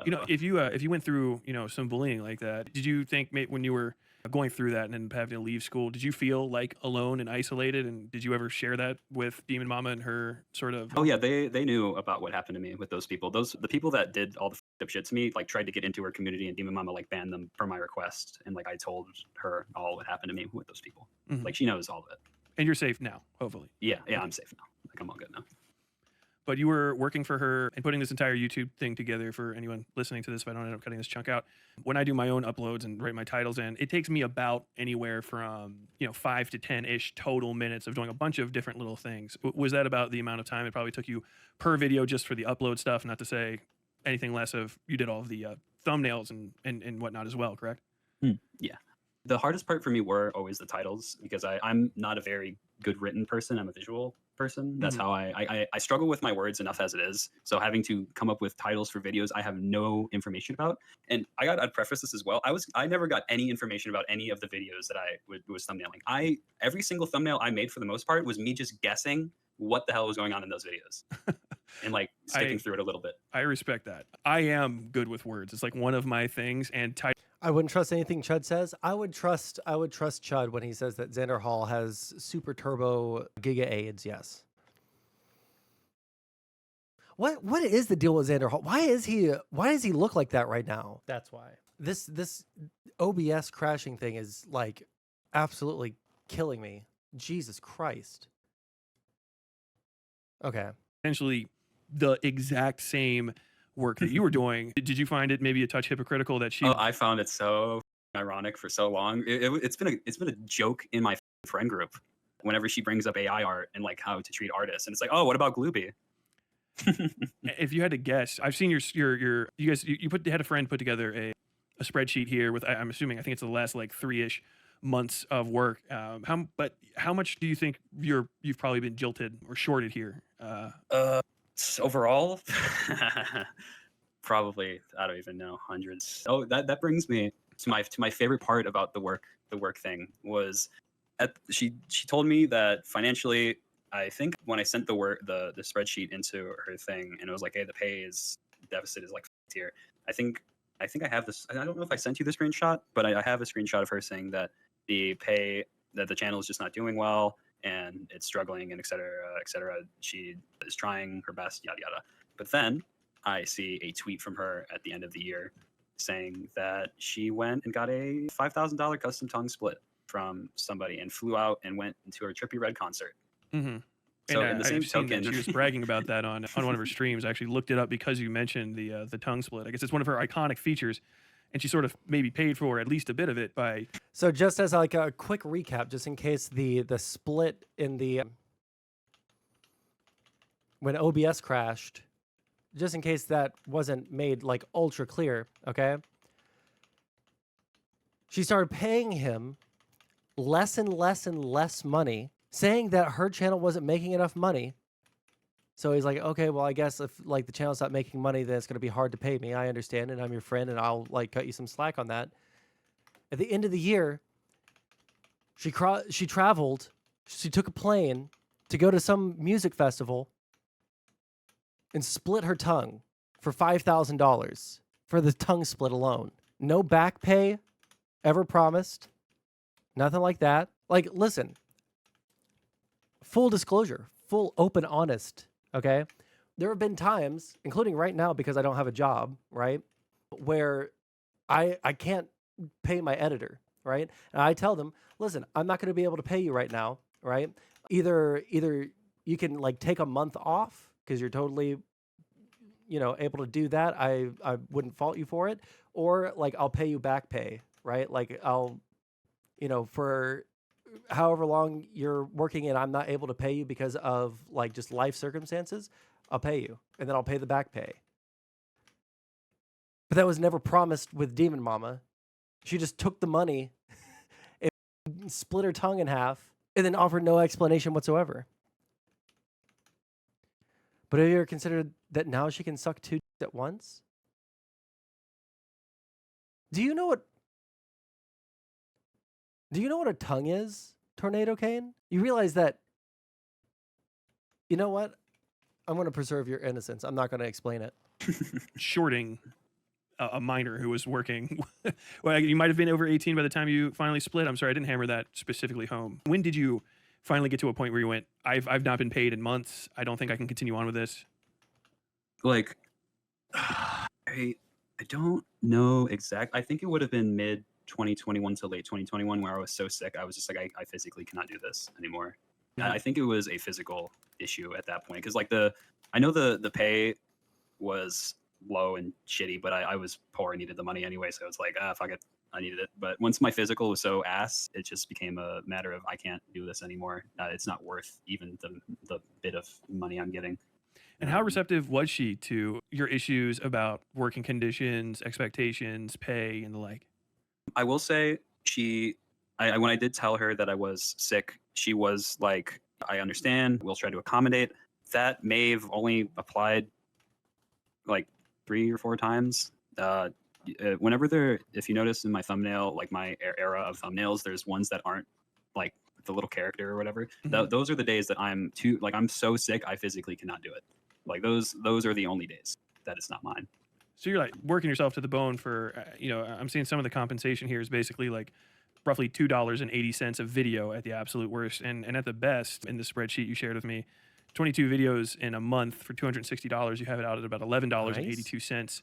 If you went through, some bullying like that, did you think when you were going through that and then having to leave school, did you feel like alone and isolated? And did you ever share that with Demon Mama and her sort of? Oh yeah, they knew about what happened to me with those people. The people that did all the f***ed up shit to me, like tried to get into her community, and Demon Mama like banned them per my request. And like I told her all what happened to me with those people. Mm-hmm. Like she knows all of it. And you're safe now, hopefully. Yeah, I'm safe now. Like I'm all good now. But you were working for her and putting this entire YouTube thing together for anyone listening to this, if I don't end up cutting this chunk out. When I do my own uploads and write my titles in, it takes me about anywhere from 5 to 10-ish total minutes of doing a bunch of different little things. Was that about the amount of time it probably took you per video just for the upload stuff, not to say anything less of you did all of the thumbnails and whatnot as well, correct? Yeah. The hardest part for me were always the titles, because I'm not a very good written person. I'm a visual person. That's how I struggle with my words enough as it is. So having to come up with titles for videos I have no information about. And I'd preface this as well. I never got any information about any of the videos that I was thumbnailing. Every single thumbnail I made for the most part was me just guessing what the hell was going on in those videos. And like sticking through it a little bit. I respect that. I am good with words. It's like one of my things. And I wouldn't trust anything Chud says. I would trust Chud when he says that Xanderhal has super turbo giga AIDS. Yes. What is the deal with Xanderhal? Why does he look like that right now? That's why. This OBS crashing thing is like absolutely killing me. Jesus Christ. Okay. Essentially the exact same work that you were doing. Did you find it maybe a touch hypocritical that she? Oh, I found it so ironic for so long. It's been a joke in my friend group whenever she brings up AI art and like how to treat artists, and it's like, oh, what about Glooby? If you had to guess, I've seen your you guys had a friend put together a spreadsheet here with I'm assuming I think it's the last like 3-ish months of work. How much do you think you've probably been jilted or shorted here? Overall, probably I don't even know, hundreds. Oh, that brings me to my favorite part about the work thing was she told me that financially, I think when I sent the spreadsheet into her thing and it was like, hey, the deficit is like here. I think I have this. I don't know if I sent you the screenshot, but I have a screenshot of her saying that the channel is just not doing well and it's struggling and et cetera, et cetera. She is trying her best, yada yada. But then I see a tweet from her at the end of the year saying that she went and got a $5,000 custom tongue split from somebody and flew out and went into her Trippie Red concert. Mm-hmm. So and in the same I've seen token, that she was bragging about that on one of her streams. I actually looked it up because you mentioned the tongue split. I guess it's one of her iconic features, and she sort of maybe paid for at least a bit of it by. So just as like a quick recap, just in case the split in the when OBS crashed, just in case that wasn't made like ultra clear, okay? She started paying him less and less and less money, saying that her channel wasn't making enough money. So he's like, okay, well, I guess if like the channel's not making money, then it's going to be hard to pay me. I understand, and I'm your friend, and I'll like cut you some slack on that. At the end of the year, she traveled. She took a plane to go to some music festival and split her tongue for $5,000 for the tongue split alone. No back pay ever promised. Nothing like that. Like, listen, full disclosure, full open, honest, okay? There have been times, including right now because I don't have a job, right, where I can't pay my editor, right? And I tell them, listen, I'm not going to be able to pay you right now, right? Either you can like take a month off because you're totally, able to do that. I wouldn't fault you for it. Or like I'll pay you back pay, right? Like I'll, for however long you're working and I'm not able to pay you because of like just life circumstances, I'll pay you. And then I'll pay the back pay. But that was never promised with Demon Mama. She just took the money and split her tongue in half and then offered no explanation whatsoever. But have you ever considered that now she can suck 2 dicks at once? Do you know what a tongue is, Tornado Kane? You realize that, you know what? I'm going to preserve your innocence. I'm not going to explain it. Shorting a minor who was working. Well, you might have been over 18 by the time you finally split. I'm sorry, I didn't hammer that specifically home. When did you finally get to a point where you went, I've not been paid in months. I don't think I can continue on with this? Like, I don't know exact. I think it would have been mid 2021 to late 2021 where I was so sick. I was just like, I physically cannot do this anymore. Mm-hmm. I think it was a physical issue at that point because like I know the pay was low and shitty, but I was poor and needed the money anyway, so it's like fuck it, I needed it. But once my physical was so ass, it just became a matter of I can't do this anymore. It's not worth even the bit of money I'm getting. And how receptive was she to your issues about working conditions, expectations, pay, and the like? I will say when I did tell her that I was sick, she was like, I understand, we'll try to accommodate. That may have only applied like 3 or 4 times. Whenever if you notice in my thumbnail, like my era of thumbnails, there's ones that aren't like the little character or whatever. Mm-hmm. Those are the days that I'm so sick I physically cannot do it. Like those are the only days that it's not mine. So you're like working yourself to the bone for, I'm seeing some of the compensation here is basically like roughly $2.80 a video at the absolute worst. And at the best, in the spreadsheet you shared with me, 22 videos in a month for $260, you have it out at about $11.82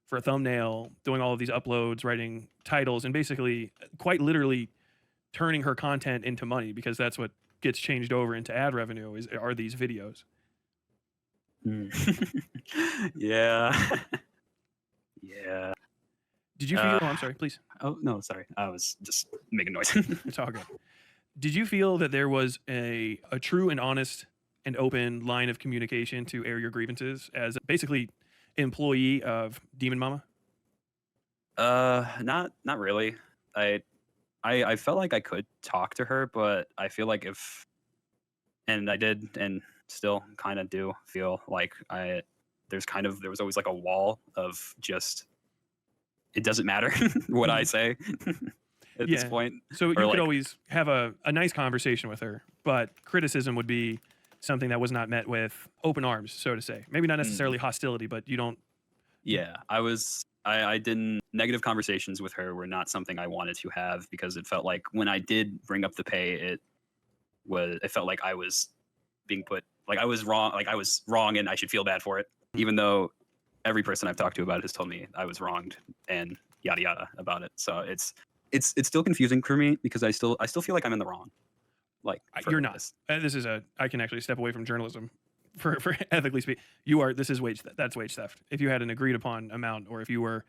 for a thumbnail, doing all of these uploads, writing titles, and basically quite literally turning her content into money because that's what gets changed over into ad revenue are these videos. Yeah. Yeah. Did you feel, I'm sorry, please. Oh, no, sorry. I was just making noise. It's all good. Did you feel that there was a true and honest and open line of communication to air your grievances as basically employee of Demon Mama? Not really. I felt like I could talk to her, but I feel like and I did, and still kind of do feel like there was always like a wall of just, it doesn't matter what I say at this point. So you Or, could like- always have a nice conversation with her, but criticism would be something that was not met with open arms, so to say. Maybe not necessarily hostility, but you don't. Yeah, I didn't, negative conversations with her were not something I wanted to have, because it felt like when I did bring up the pay, it felt like I was being put, like I was wrong and I should feel bad for it, even though every person I've talked to about it has told me I was wronged and yada yada about it. So it's still confusing for me, because I still feel like I'm in the wrong. Like, You're not. This is I can actually step away from journalism for ethically speaking. This is that's wage theft. If you had an agreed upon amount, or if you were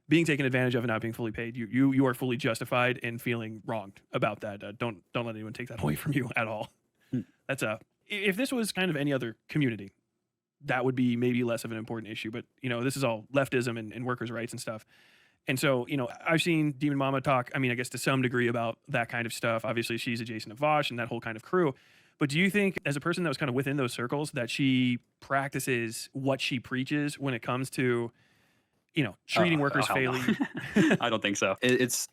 being taken advantage of and not being fully paid, you are fully justified in feeling wronged about that. Don't let anyone take that away from you at all. That's if this was kind of any other community, that would be maybe less of an important issue. But this is all leftism and workers' rights and stuff. And so, I've seen Demon Mama talk, I guess to some degree, about that kind of stuff. Obviously, she's adjacent to Vaush and that whole kind of crew. But do you think, as a person that was kind of within those circles, that she practices what she preaches when it comes to, treating workers fairly? No. I don't think so. It's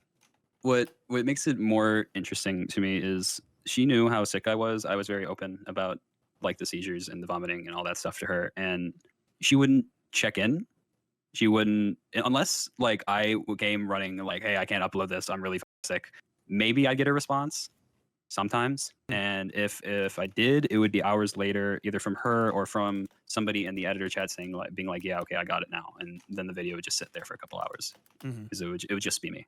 what makes it more interesting to me is she knew how sick I was. I was very open about like the seizures and the vomiting and all that stuff to her, and she wouldn't check in. She wouldn't, unless like I came running like, hey, I can't upload this, I'm really sick. Maybe I'd get a response sometimes. And if I did, it would be hours later, either from her or from somebody in the editor chat being like, yeah, okay, I got it now. And then the video would just sit there for a couple hours, because it would just be me.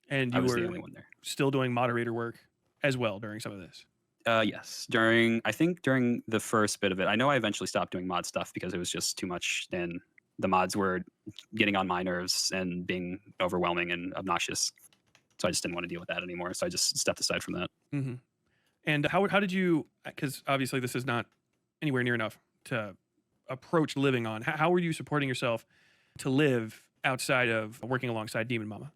And I you was were the only one there. Still doing moderator work as well during some of this? Yes. During the first bit of it, I know I eventually stopped doing mod stuff because it was just too much, and the mods were getting on my nerves and being overwhelming and obnoxious. So I just didn't want to deal with that anymore. So I just stepped aside from that. Mm-hmm. And how did you, because obviously this is not anywhere near enough to approach living on. How were you supporting yourself to live outside of working alongside Demon Mama?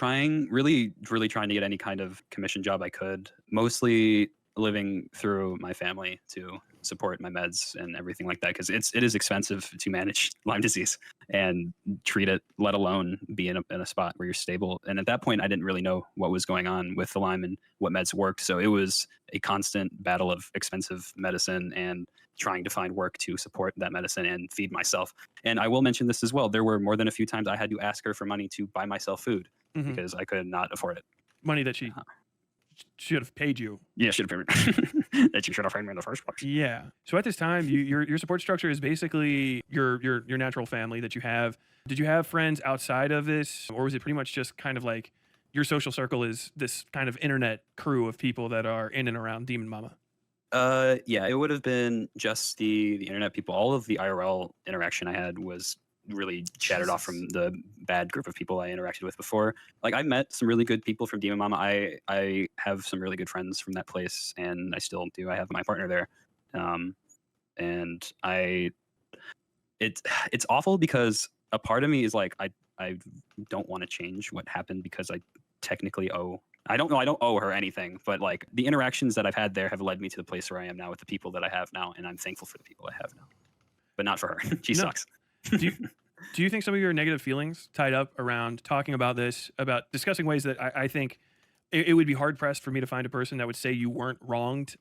Really trying to get any kind of commission job I could, mostly living through my family to support my meds and everything like that, because it is expensive to manage Lyme disease and treat it, let alone be in a spot where you're stable. And at that point, I didn't really know what was going on with the Lyme and what meds worked. So it was a constant battle of expensive medicine and trying to find work to support that medicine and feed myself. And I will mention this as well. There were more than a few times I had to ask her for money to buy myself food because I could not afford it. Money that she should have paid you. Yeah, should have paid me. That you should have paid me in the first place. Yeah. So at this time, your support structure is basically your natural family that you have. Did you have friends outside of this, or was it pretty much just kind of like your social circle is this kind of internet crew of people that are in and around Demon Mama? Yeah, it would have been just the internet people. All of the IRL interaction I had was really shattered off from the bad group of people I interacted with before. Like, I met some really good people from Demon Mama. I have some really good friends from that place, and I still do. I have my partner there, and it's awful because a part of me is like, I don't want to change what happened because I technically owe. I don't owe her anything, but like the interactions that I've had there have led me to the place where I am now with the people that I have now, and I'm thankful for the people I have now, but not for her. She sucks. Do you think some of your negative feelings tied up around talking about this, about discussing ways that I think it would be hard pressed for me to find a person that would say you weren't wronged,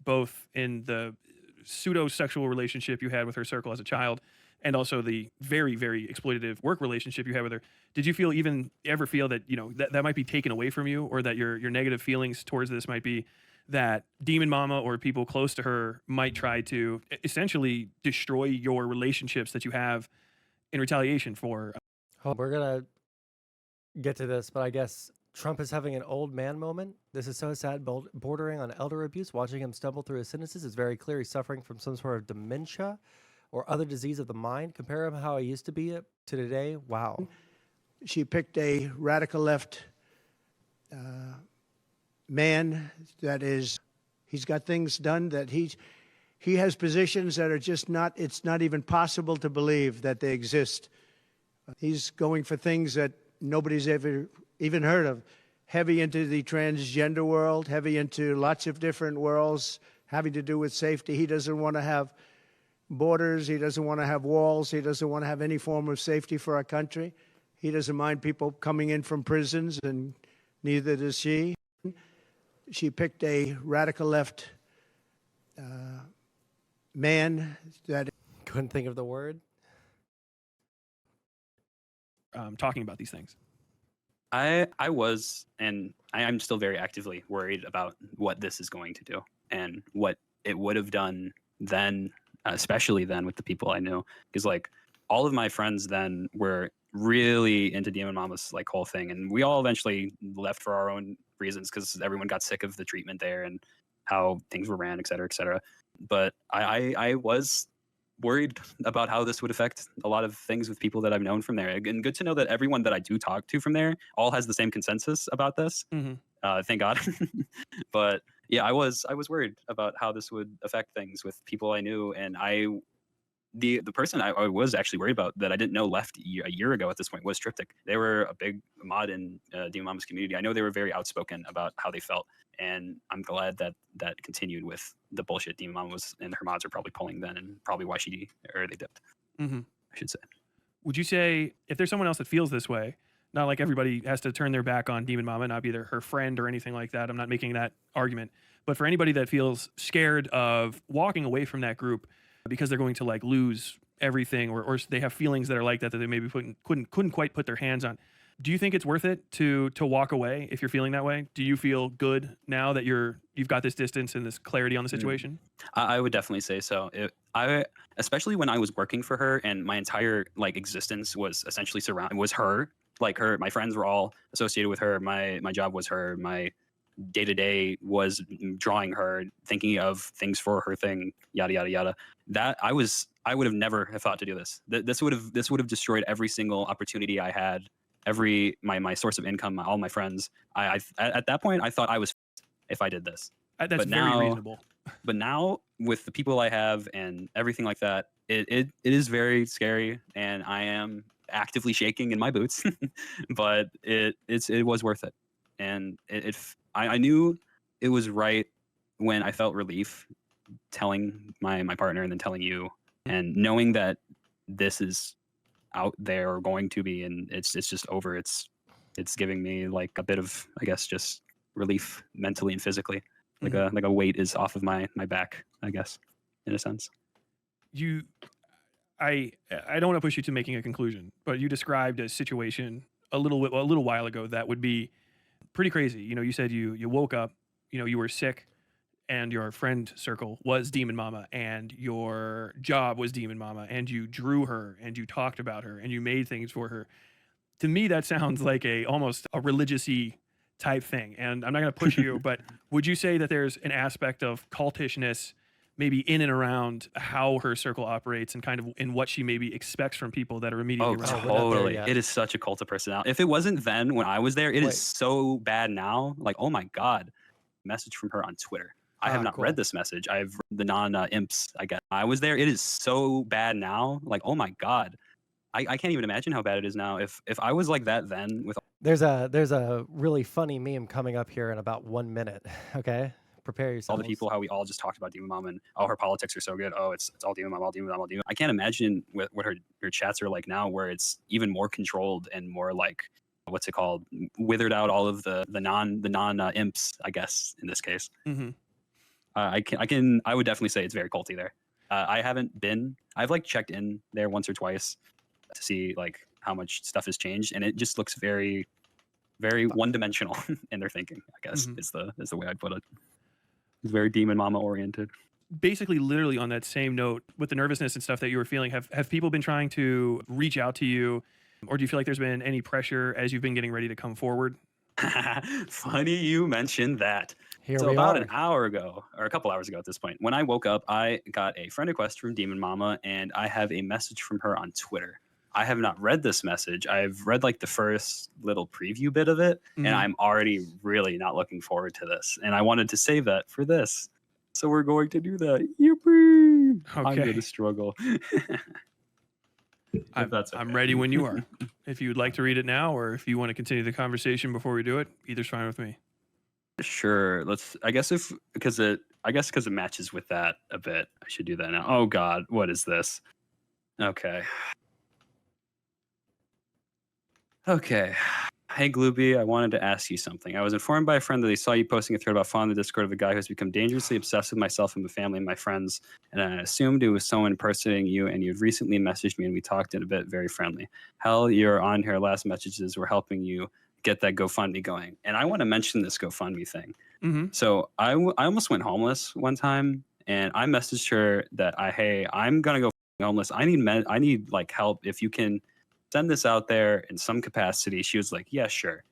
both in the pseudo sexual relationship you had with her circle as a child, and also the very, very exploitative work relationship you had with her? Did you ever feel that, that might be taken away from you, or that your negative feelings towards this might be that Demon Mama or people close to her might try to essentially destroy your relationships that you have in retaliation for? Oh, we're going to get to this, but I guess Trump is having an old man moment. This is so sad, bordering on elder abuse. Watching him stumble through his sentences is very clear he's suffering from some sort of dementia or other disease of the mind. Compare him how he used to be to today. Wow. She picked a radical left man that is, He's got things done that he has positions that are just not, it's not even possible to believe that they exist. He's going for things that nobody's ever even heard of. Heavy into the transgender world, heavy into lots of different worlds having to do with safety. He doesn't want to have borders. He doesn't want to have walls. He doesn't want to have any form of safety for our country. He doesn't mind people coming in from prisons, and neither does she. She picked a radical left man that Couldn't think of the word. Talking about these things. I was, and I'm still very actively worried about what this is going to do and what it would have done then, especially then with the people I knew. Because like all of my friends then were really into Demon Mama's like whole thing, and we all eventually left for our own reasons because everyone got sick of the treatment there and how things were ran, et cetera, et cetera. But I was worried about how this would affect a lot of things with people that I've known from there. And good to know that everyone that I do talk to from there all has the same consensus about this. Thank God. But yeah, I was worried about how this would affect things with people I knew. And the person I was actually worried about that I didn't know left a year ago at this point was Triptych. They were a big mod in Demon Mama's community. I know they were very outspoken about how they felt. And I'm glad that that continued with the bullshit Demon Mama was, and her mods are probably pulling then, and probably why they dipped. I should say. Would you say if there's someone else that feels this way, not like everybody has to turn their back on Demon Mama, not be her friend or anything like that. I'm not making that argument, but for anybody that feels scared of walking away from that group because they're going to like lose everything, or they have feelings that are like that they maybe couldn't quite put their hands on. Do you think it's worth it to walk away if you're feeling that way? Do you feel good now that you've got this distance and this clarity on the situation? I would definitely say so. Especially when I was working for her and my entire like existence was essentially was her. Like my friends were all associated with her. My job was her. My day to day was drawing her, thinking of things for her thing, yada yada yada. I would have never have thought to do this. This would have destroyed every single opportunity I had. My source of income, all my friends. At that point, I thought I was if I did this. That's very reasonable. But now with the people I have and everything like that, it is very scary, and I am actively shaking in my boots. But it was worth it, and I knew it was right when I felt relief telling my partner and then telling you, and knowing that this is out there or going to be, and it's just over. It's giving me like a bit of, I guess, just relief mentally and physically, like a weight is off of my back, I guess, in a sense. I don't want to push you to making a conclusion, but you described a situation a little while ago that would be pretty crazy. You said you woke up, you were sick, and your friend circle was Demon Mama, and your job was Demon Mama, and you drew her, and you talked about her, and you made things for her. To me, that sounds like almost a religious-y type thing. And I'm not going to push you, but would you say that there's an aspect of cultishness maybe in and around how her circle operates, and kind of in what she maybe expects from people that are immediately around her? Totally. It is such a cult of personality. If it wasn't then when I was there, it is so bad now. Like, oh my God. Message from her on Twitter. I have not read this message. I've read the non-imps, I guess. I was there. It is so bad now. Like, oh my God. I can't even imagine how bad it is now. If I was like that then with... There's a really funny meme coming up here in about 1 minute. Okay? Prepare yourself. All the people, how we all just talked about Demon Mama and her politics are so good. Oh, it's all Demon Mama, all Demon Mama, all Demon. I can't imagine what her chats are like now, where it's even more controlled and more like, what's it called? Withered out all of the non imps, I guess, in this case. I would definitely say it's very culty there. I've like checked in there once or twice to see like how much stuff has changed, and it just looks very, very one-dimensional in their thinking, I guess, is the way I'd put it. It's very Demon Mama oriented. Basically, literally on that same note, with the nervousness and stuff that you were feeling, have people been trying to reach out to you, or do you feel like there's been any pressure as you've been getting ready to come forward? Funny you mentioned that. So about an hour ago, or a couple hours ago at this point, when I woke up, I got a friend request from Demon Mama, and I have a message from her on Twitter. I have not read this message. I've read like the first little preview bit of it, and I'm already really not looking forward to this. And I wanted to save that for this. So we're going to do that. Yippee! I'm Okay. going to struggle. I'm ready when you are. If you would like to read it now, or if you want to continue the conversation before we do it, either's fine with me. Sure. Because it matches with that a bit. I should do that now. Oh God, what is this? Okay. Okay. Hey Glooby, I wanted to ask you something. I was informed by a friend that they saw you posting a thread about Fawn in the Discord of a guy who's become dangerously obsessed with myself and my family and my friends, and I assumed it was someone impersonating you, and you'd recently messaged me and we talked in a bit, very friendly. Hell, your on here last messages were helping you get that GoFundMe going. And I want to mention this GoFundMe thing. Mm-hmm. So I almost went homeless one time, and I messaged her that hey, I'm gonna go homeless. I need like help. If you can send this out there in some capacity. She was like, yeah, sure.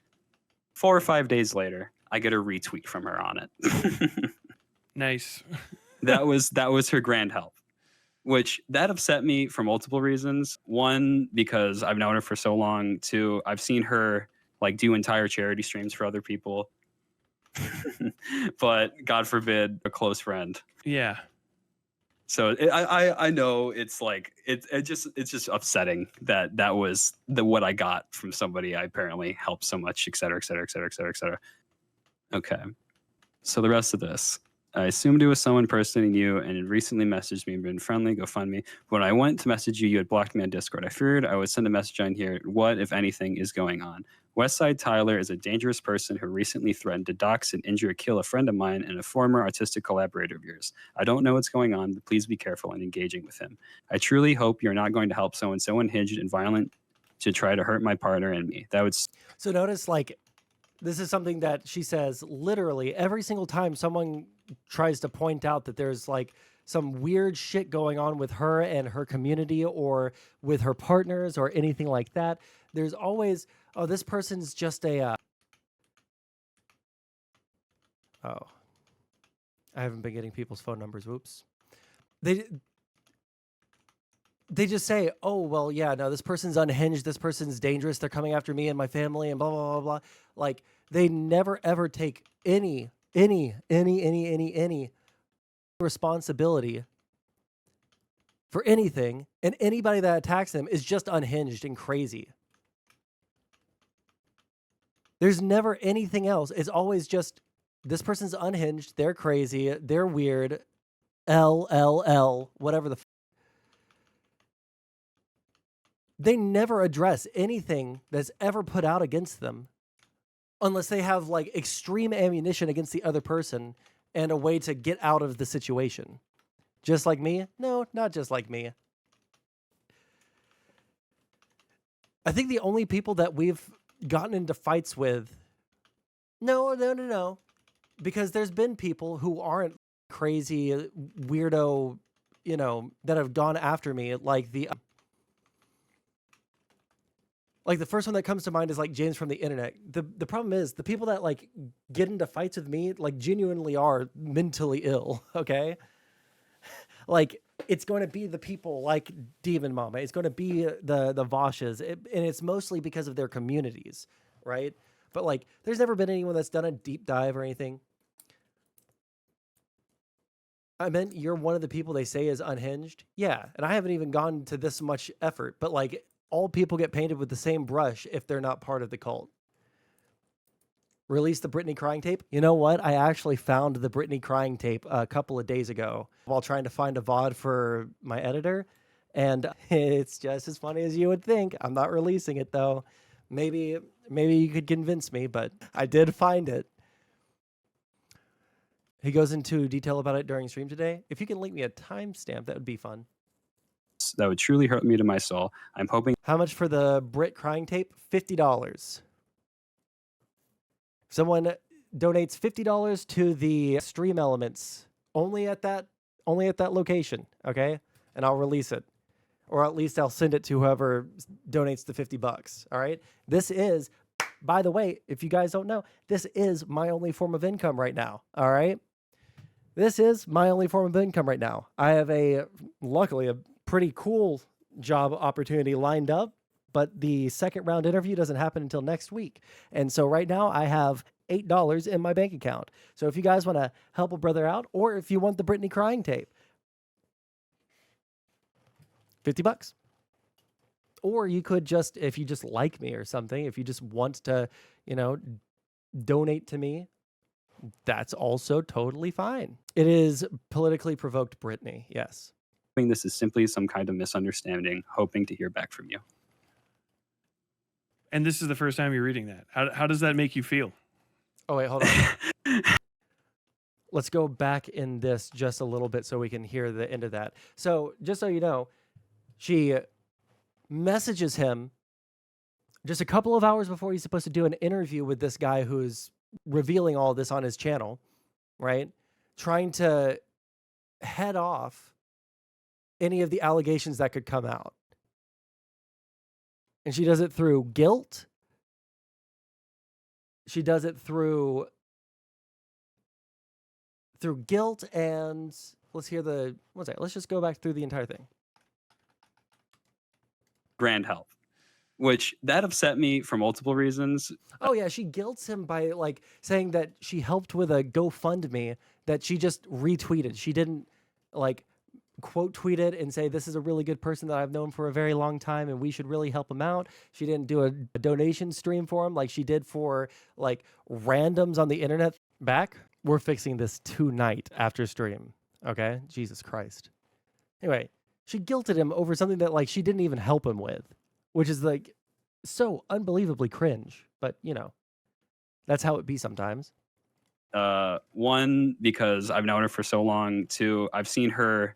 4 or 5 days later, I get a retweet from her on it. Nice. that was her grand help, which that upset me for multiple reasons. One, because I've known her for so long. Two, I've seen her like do entire charity streams for other people. But God forbid, a close friend. Yeah. So I know it's like it's just upsetting that was what I got from somebody I apparently helped so much, et cetera, et cetera, et cetera, et cetera, et cetera. Okay. So the rest of this. I assumed it was someone impersonating you and had recently messaged me and been friendly, GoFundMe. When I went to message you, you had blocked me on Discord. I figured I would send a message on here. What, if anything, is going on? Westside Tyler is a dangerous person who recently threatened to dox and injure or kill a friend of mine and a former artistic collaborator of yours. I don't know what's going on, but please be careful in engaging with him. I truly hope you're not going to help someone so unhinged and violent to try to hurt my partner and me. That would... So notice, like, this is something that she says literally every single time someone tries to point out that there's like some weird shit going on with her and her community or with her partners or anything like that. There's always, oh, this person's just a, oh, I haven't been getting people's phone numbers. Whoops. They just say, oh, well, yeah, no, this person's unhinged. This person's dangerous. They're coming after me and my family and blah, blah, blah, blah. Like, they never, ever take any responsibility for anything. And anybody that attacks them is just unhinged and crazy. There's never anything else. It's always just, this person's unhinged. They're crazy. They're weird. Whatever the they never address anything that's ever put out against them unless they have like extreme ammunition against the other person and a way to get out of the situation. Just like me? No, not just like me. I think the only people that we've gotten into fights with, no. Because there's been people who aren't crazy, weirdo, that have gone after me, like the first one that comes to mind is like James from the internet. The problem is the people that like get into fights with me like genuinely are mentally ill, okay? Like it's going to be the people like Demon Mama. It's going to be the Vaushes, and it's mostly because of their communities, right? But like there's never been anyone that's done a deep dive or anything. I meant you're one of the people they say is unhinged. Yeah, and I haven't even gone to this much effort, but like all people get painted with the same brush if they're not part of the cult. Release the Britney crying tape. You know what? I actually found the Britney crying tape a couple of days ago while trying to find a VOD for my editor. And it's just as funny as you would think. I'm not releasing it though. Maybe you could convince me, but I did find it. He goes into detail about it during stream today. If you can link me a timestamp, that would be fun. That would truly hurt me to my soul. I'm hoping... How much for the Brit crying tape? $50. Someone donates $50 to the stream elements only at that location, okay? And I'll release it. Or at least I'll send it to whoever donates the $50, all right? This is, by the way, if you guys don't know, this is my only form of income right now, all right? This is my only form of income right now. I have luckily a pretty cool job opportunity lined up, but the second round interview doesn't happen until next week. And so right now I have $8 in my bank account. So if you guys want to help a brother out, or if you want the Britney crying tape, $50. Or you could just, if you just like me or something, if you just want to, donate to me, that's also totally fine. It is politically provoked Britney, yes. This is simply some kind of misunderstanding, hoping to hear back from you. And this is the first time you're reading that. How does that make you feel? Oh, wait, hold on. Let's go back in this just a little bit so we can hear the end of that. So just so you know, she messages him just a couple of hours before he's supposed to do an interview with this guy who's revealing all this on his channel, right? Trying to head off any of the allegations that could come out. And she does it through guilt. She does it through guilt, and let's hear let's just go back through the entire thing. Grand help, which that upset me for multiple reasons. Oh yeah, she guilts him by saying that she helped with a GoFundMe that she just retweeted. She didn't quote tweet it and say, this is a really good person that I've known for a very long time and we should really help him out. She didn't do a donation stream for him like she did for randoms on the internet back. We're fixing this tonight after stream. Okay? Jesus Christ. Anyway, she guilted him over something that she didn't even help him with, which is so unbelievably cringe. But that's how it be sometimes. One, because I've known her for so long. Two, I've seen her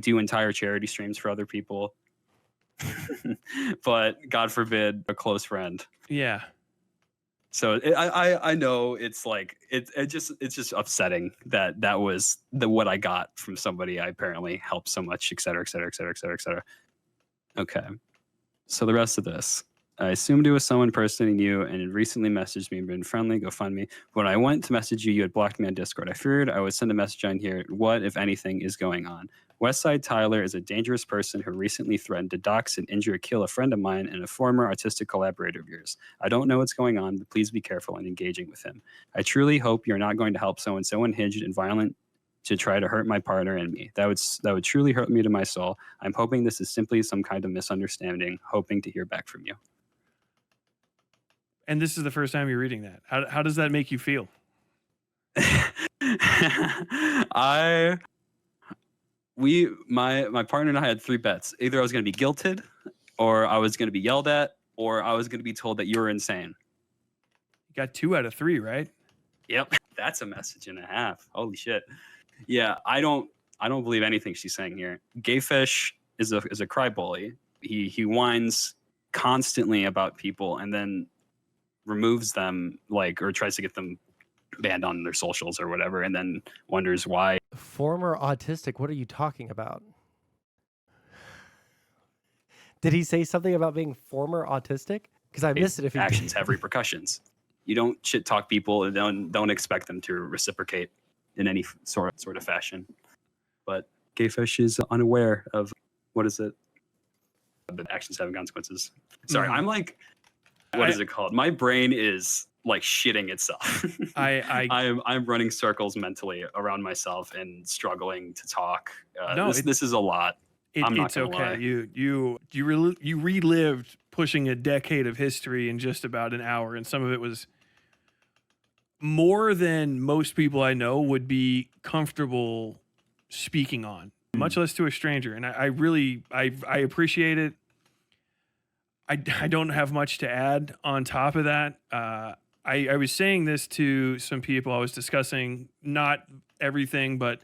do entire charity streams for other people. But God forbid, a close friend. Yeah. So I know it's it's just upsetting that was what I got from somebody I apparently helped so much, et cetera, et cetera, et cetera, et cetera, et cetera. Okay. So the rest of this. I assumed it was someone impersonating you and recently messaged me and been friendly, GoFundMe. When I went to message you, you had blocked me on Discord. I figured I would send a message on here. What, if anything, is going on? Westside Tyler is a dangerous person who recently threatened to dox and injure or kill a friend of mine and a former artistic collaborator of yours. I don't know what's going on, but please be careful in engaging with him. I truly hope you're not going to help someone so unhinged and violent to try to hurt my partner and me. That would truly hurt me to my soul. I'm hoping this is simply some kind of misunderstanding, hoping to hear back from you. And this is the first time you're reading that. How does that make you feel? My partner and I had 3 bets. Either I was going to be guilted, or I was going to be yelled at, or I was going to be told that you were insane. You got 2 out of 3, right? Yep. That's a message and a half. Holy shit. Yeah, I don't believe anything she's saying here. Gayfish is a cry bully. He whines constantly about people and then removes them or tries to get them banned on their socials or whatever, and then wonders why. Former autistic, what are you talking about? Did he say something about being former autistic? Because I missed it. If he actions have repercussions. You don't shit talk people and don't expect them to reciprocate in any sort of fashion. But Gayfish is unaware of what is it? The actions having consequences. Sorry, I'm what is it called? My brain is shitting itself. I'm running circles mentally around myself and struggling to talk. This is a lot. I'm not gonna lie. You relived pushing a decade of history in just about an hour, and some of it was more than most people I know would be comfortable speaking on, much less to a stranger. And I really appreciate it. I don't have much to add on top of that. I was saying this to some people. I was discussing not everything, but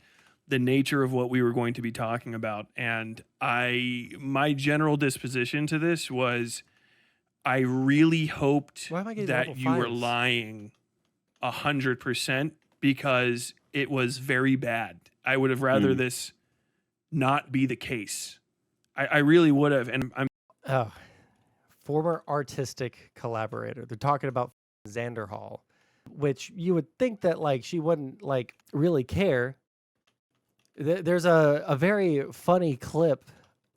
the nature of what we were going to be talking about. And my general disposition to this was, I really hoped that you were lying 100% because it was very bad. I would have rather this not be the case. I really would have. And I'm former artistic collaborator. They're talking about Xanderhal, which you would think that she wouldn't really care. There's a very funny clip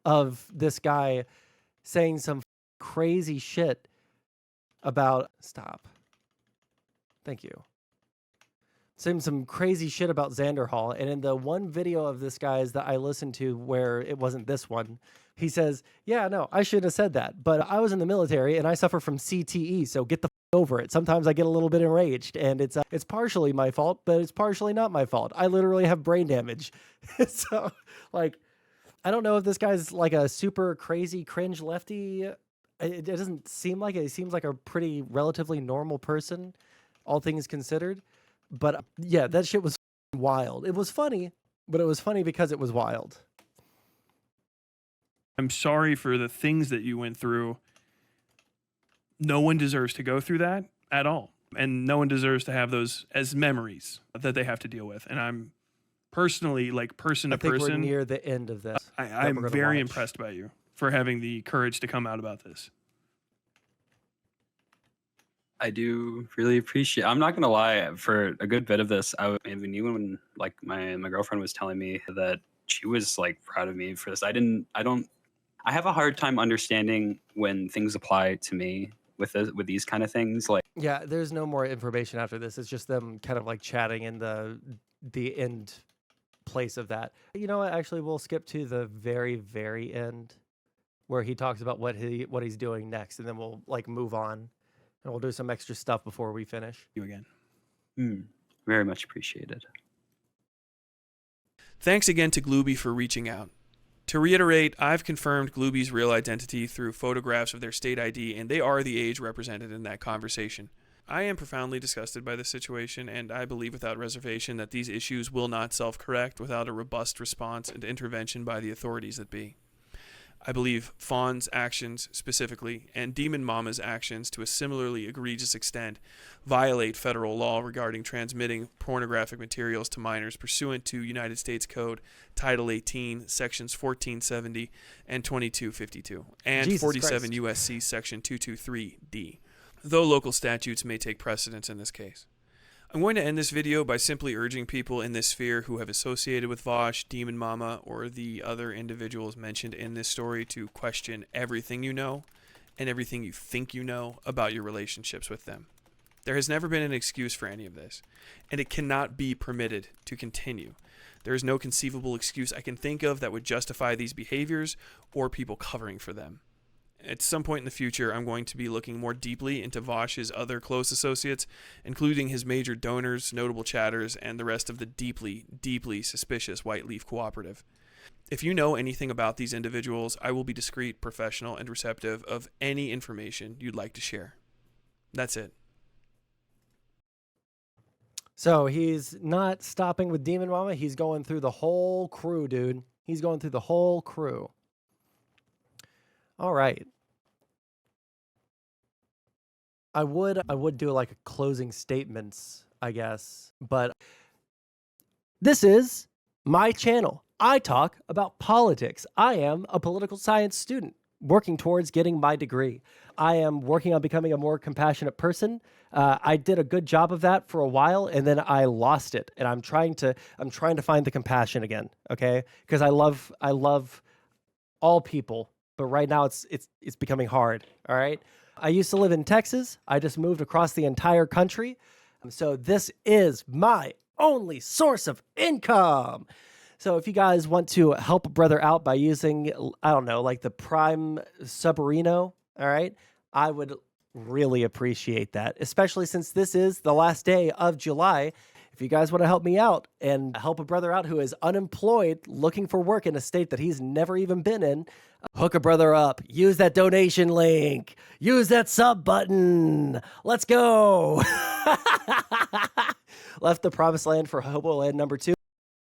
of this guy saying some crazy shit about... Stop. Thank you. saying some crazy shit about Xanderhal. And in the one video of this guy's that I listened to where it wasn't this one, he says, yeah, no, I shouldn't have said that. But I was in the military and I suffer from CTE, so get the over it. Sometimes I get a little bit enraged, and it's partially my fault, but it's partially not my fault. I literally have brain damage. So, like, I don't know if this guy's like a super crazy cringe lefty. It doesn't seem like it. He seems like a pretty relatively normal person, all things considered. But yeah, that shit was wild. It was funny, but it was funny because it was wild. I'm sorry for the things that you went through. No one deserves to go through that at all. And no one deserves to have those as memories that they have to deal with. And I'm personally, like, person to I think person, we're near the end of this. I'm very impressed by you for having the courage to come out about this. I do really appreciate. I'm not gonna lie. For a good bit of this, I even when like my girlfriend was telling me that she was like proud of me for this. I have a hard time understanding when things apply to me with these kind of things. Like, Yeah, there's no more information after this. It's just them kind of like chatting in the end place of that. You know what? Actually, we'll skip to the very, very end where he talks about what he's doing next, and then we'll like move on. And we'll do some extra stuff before we finish. You again. Very much appreciated. Thanks again to Glooby for reaching out. To reiterate, I've confirmed Glooby's real identity through photographs of their state ID, and they are the age represented in that conversation. I am profoundly disgusted by this situation, and I believe without reservation that these issues will not self-correct without a robust response and intervention by the authorities that be. I believe Fawn's actions specifically, and Demon Mama's actions to a similarly egregious extent, violate federal law regarding transmitting pornographic materials to minors pursuant to United States Code Title 18, Sections 1470 and 2252, and Jesus 47 Christ. U.S.C. Section 223D, though local statutes may take precedence in this case. I'm going to end this video by simply urging people in this sphere who have associated with Vaush, Demon Mama, or the other individuals mentioned in this story to question everything you know and everything you think you know about your relationships with them. There has never been an excuse for any of this, and it cannot be permitted to continue. There is no conceivable excuse I can think of that would justify these behaviors or people covering for them. At some point in the future, I'm going to be looking more deeply into Vaush's other close associates, including his major donors, notable chatters, and the rest of the deeply, deeply suspicious White Leaf Cooperative. If you know anything about these individuals, I will be discreet, professional, and receptive of any information you'd like to share. That's it. So he's not stopping with Demon Mama. He's going through the whole crew, dude. He's going through the whole crew. All right. I would do like a closing statements, I guess, but this is my channel. I talk about politics. I am a political science student working towards getting my degree. I am working on becoming a more compassionate person. I did a good job of that for a while, and then I lost it. And I'm trying to find the compassion again. Okay, because I love all people. But right now it's becoming hard, all right? I used to live in Texas. I just moved across the entire country. So this is my only source of income. So if you guys want to help a brother out by using, I don't know, like the Prime Subarino, all right? I would really appreciate that, especially since this is the last day of July. If you guys want to help me out and help a brother out who is unemployed, looking for work in a state that he's never even been in, hook a brother up. Use that donation link. Use that sub button. Let's go. Left the promised land for Hobo Land number 2.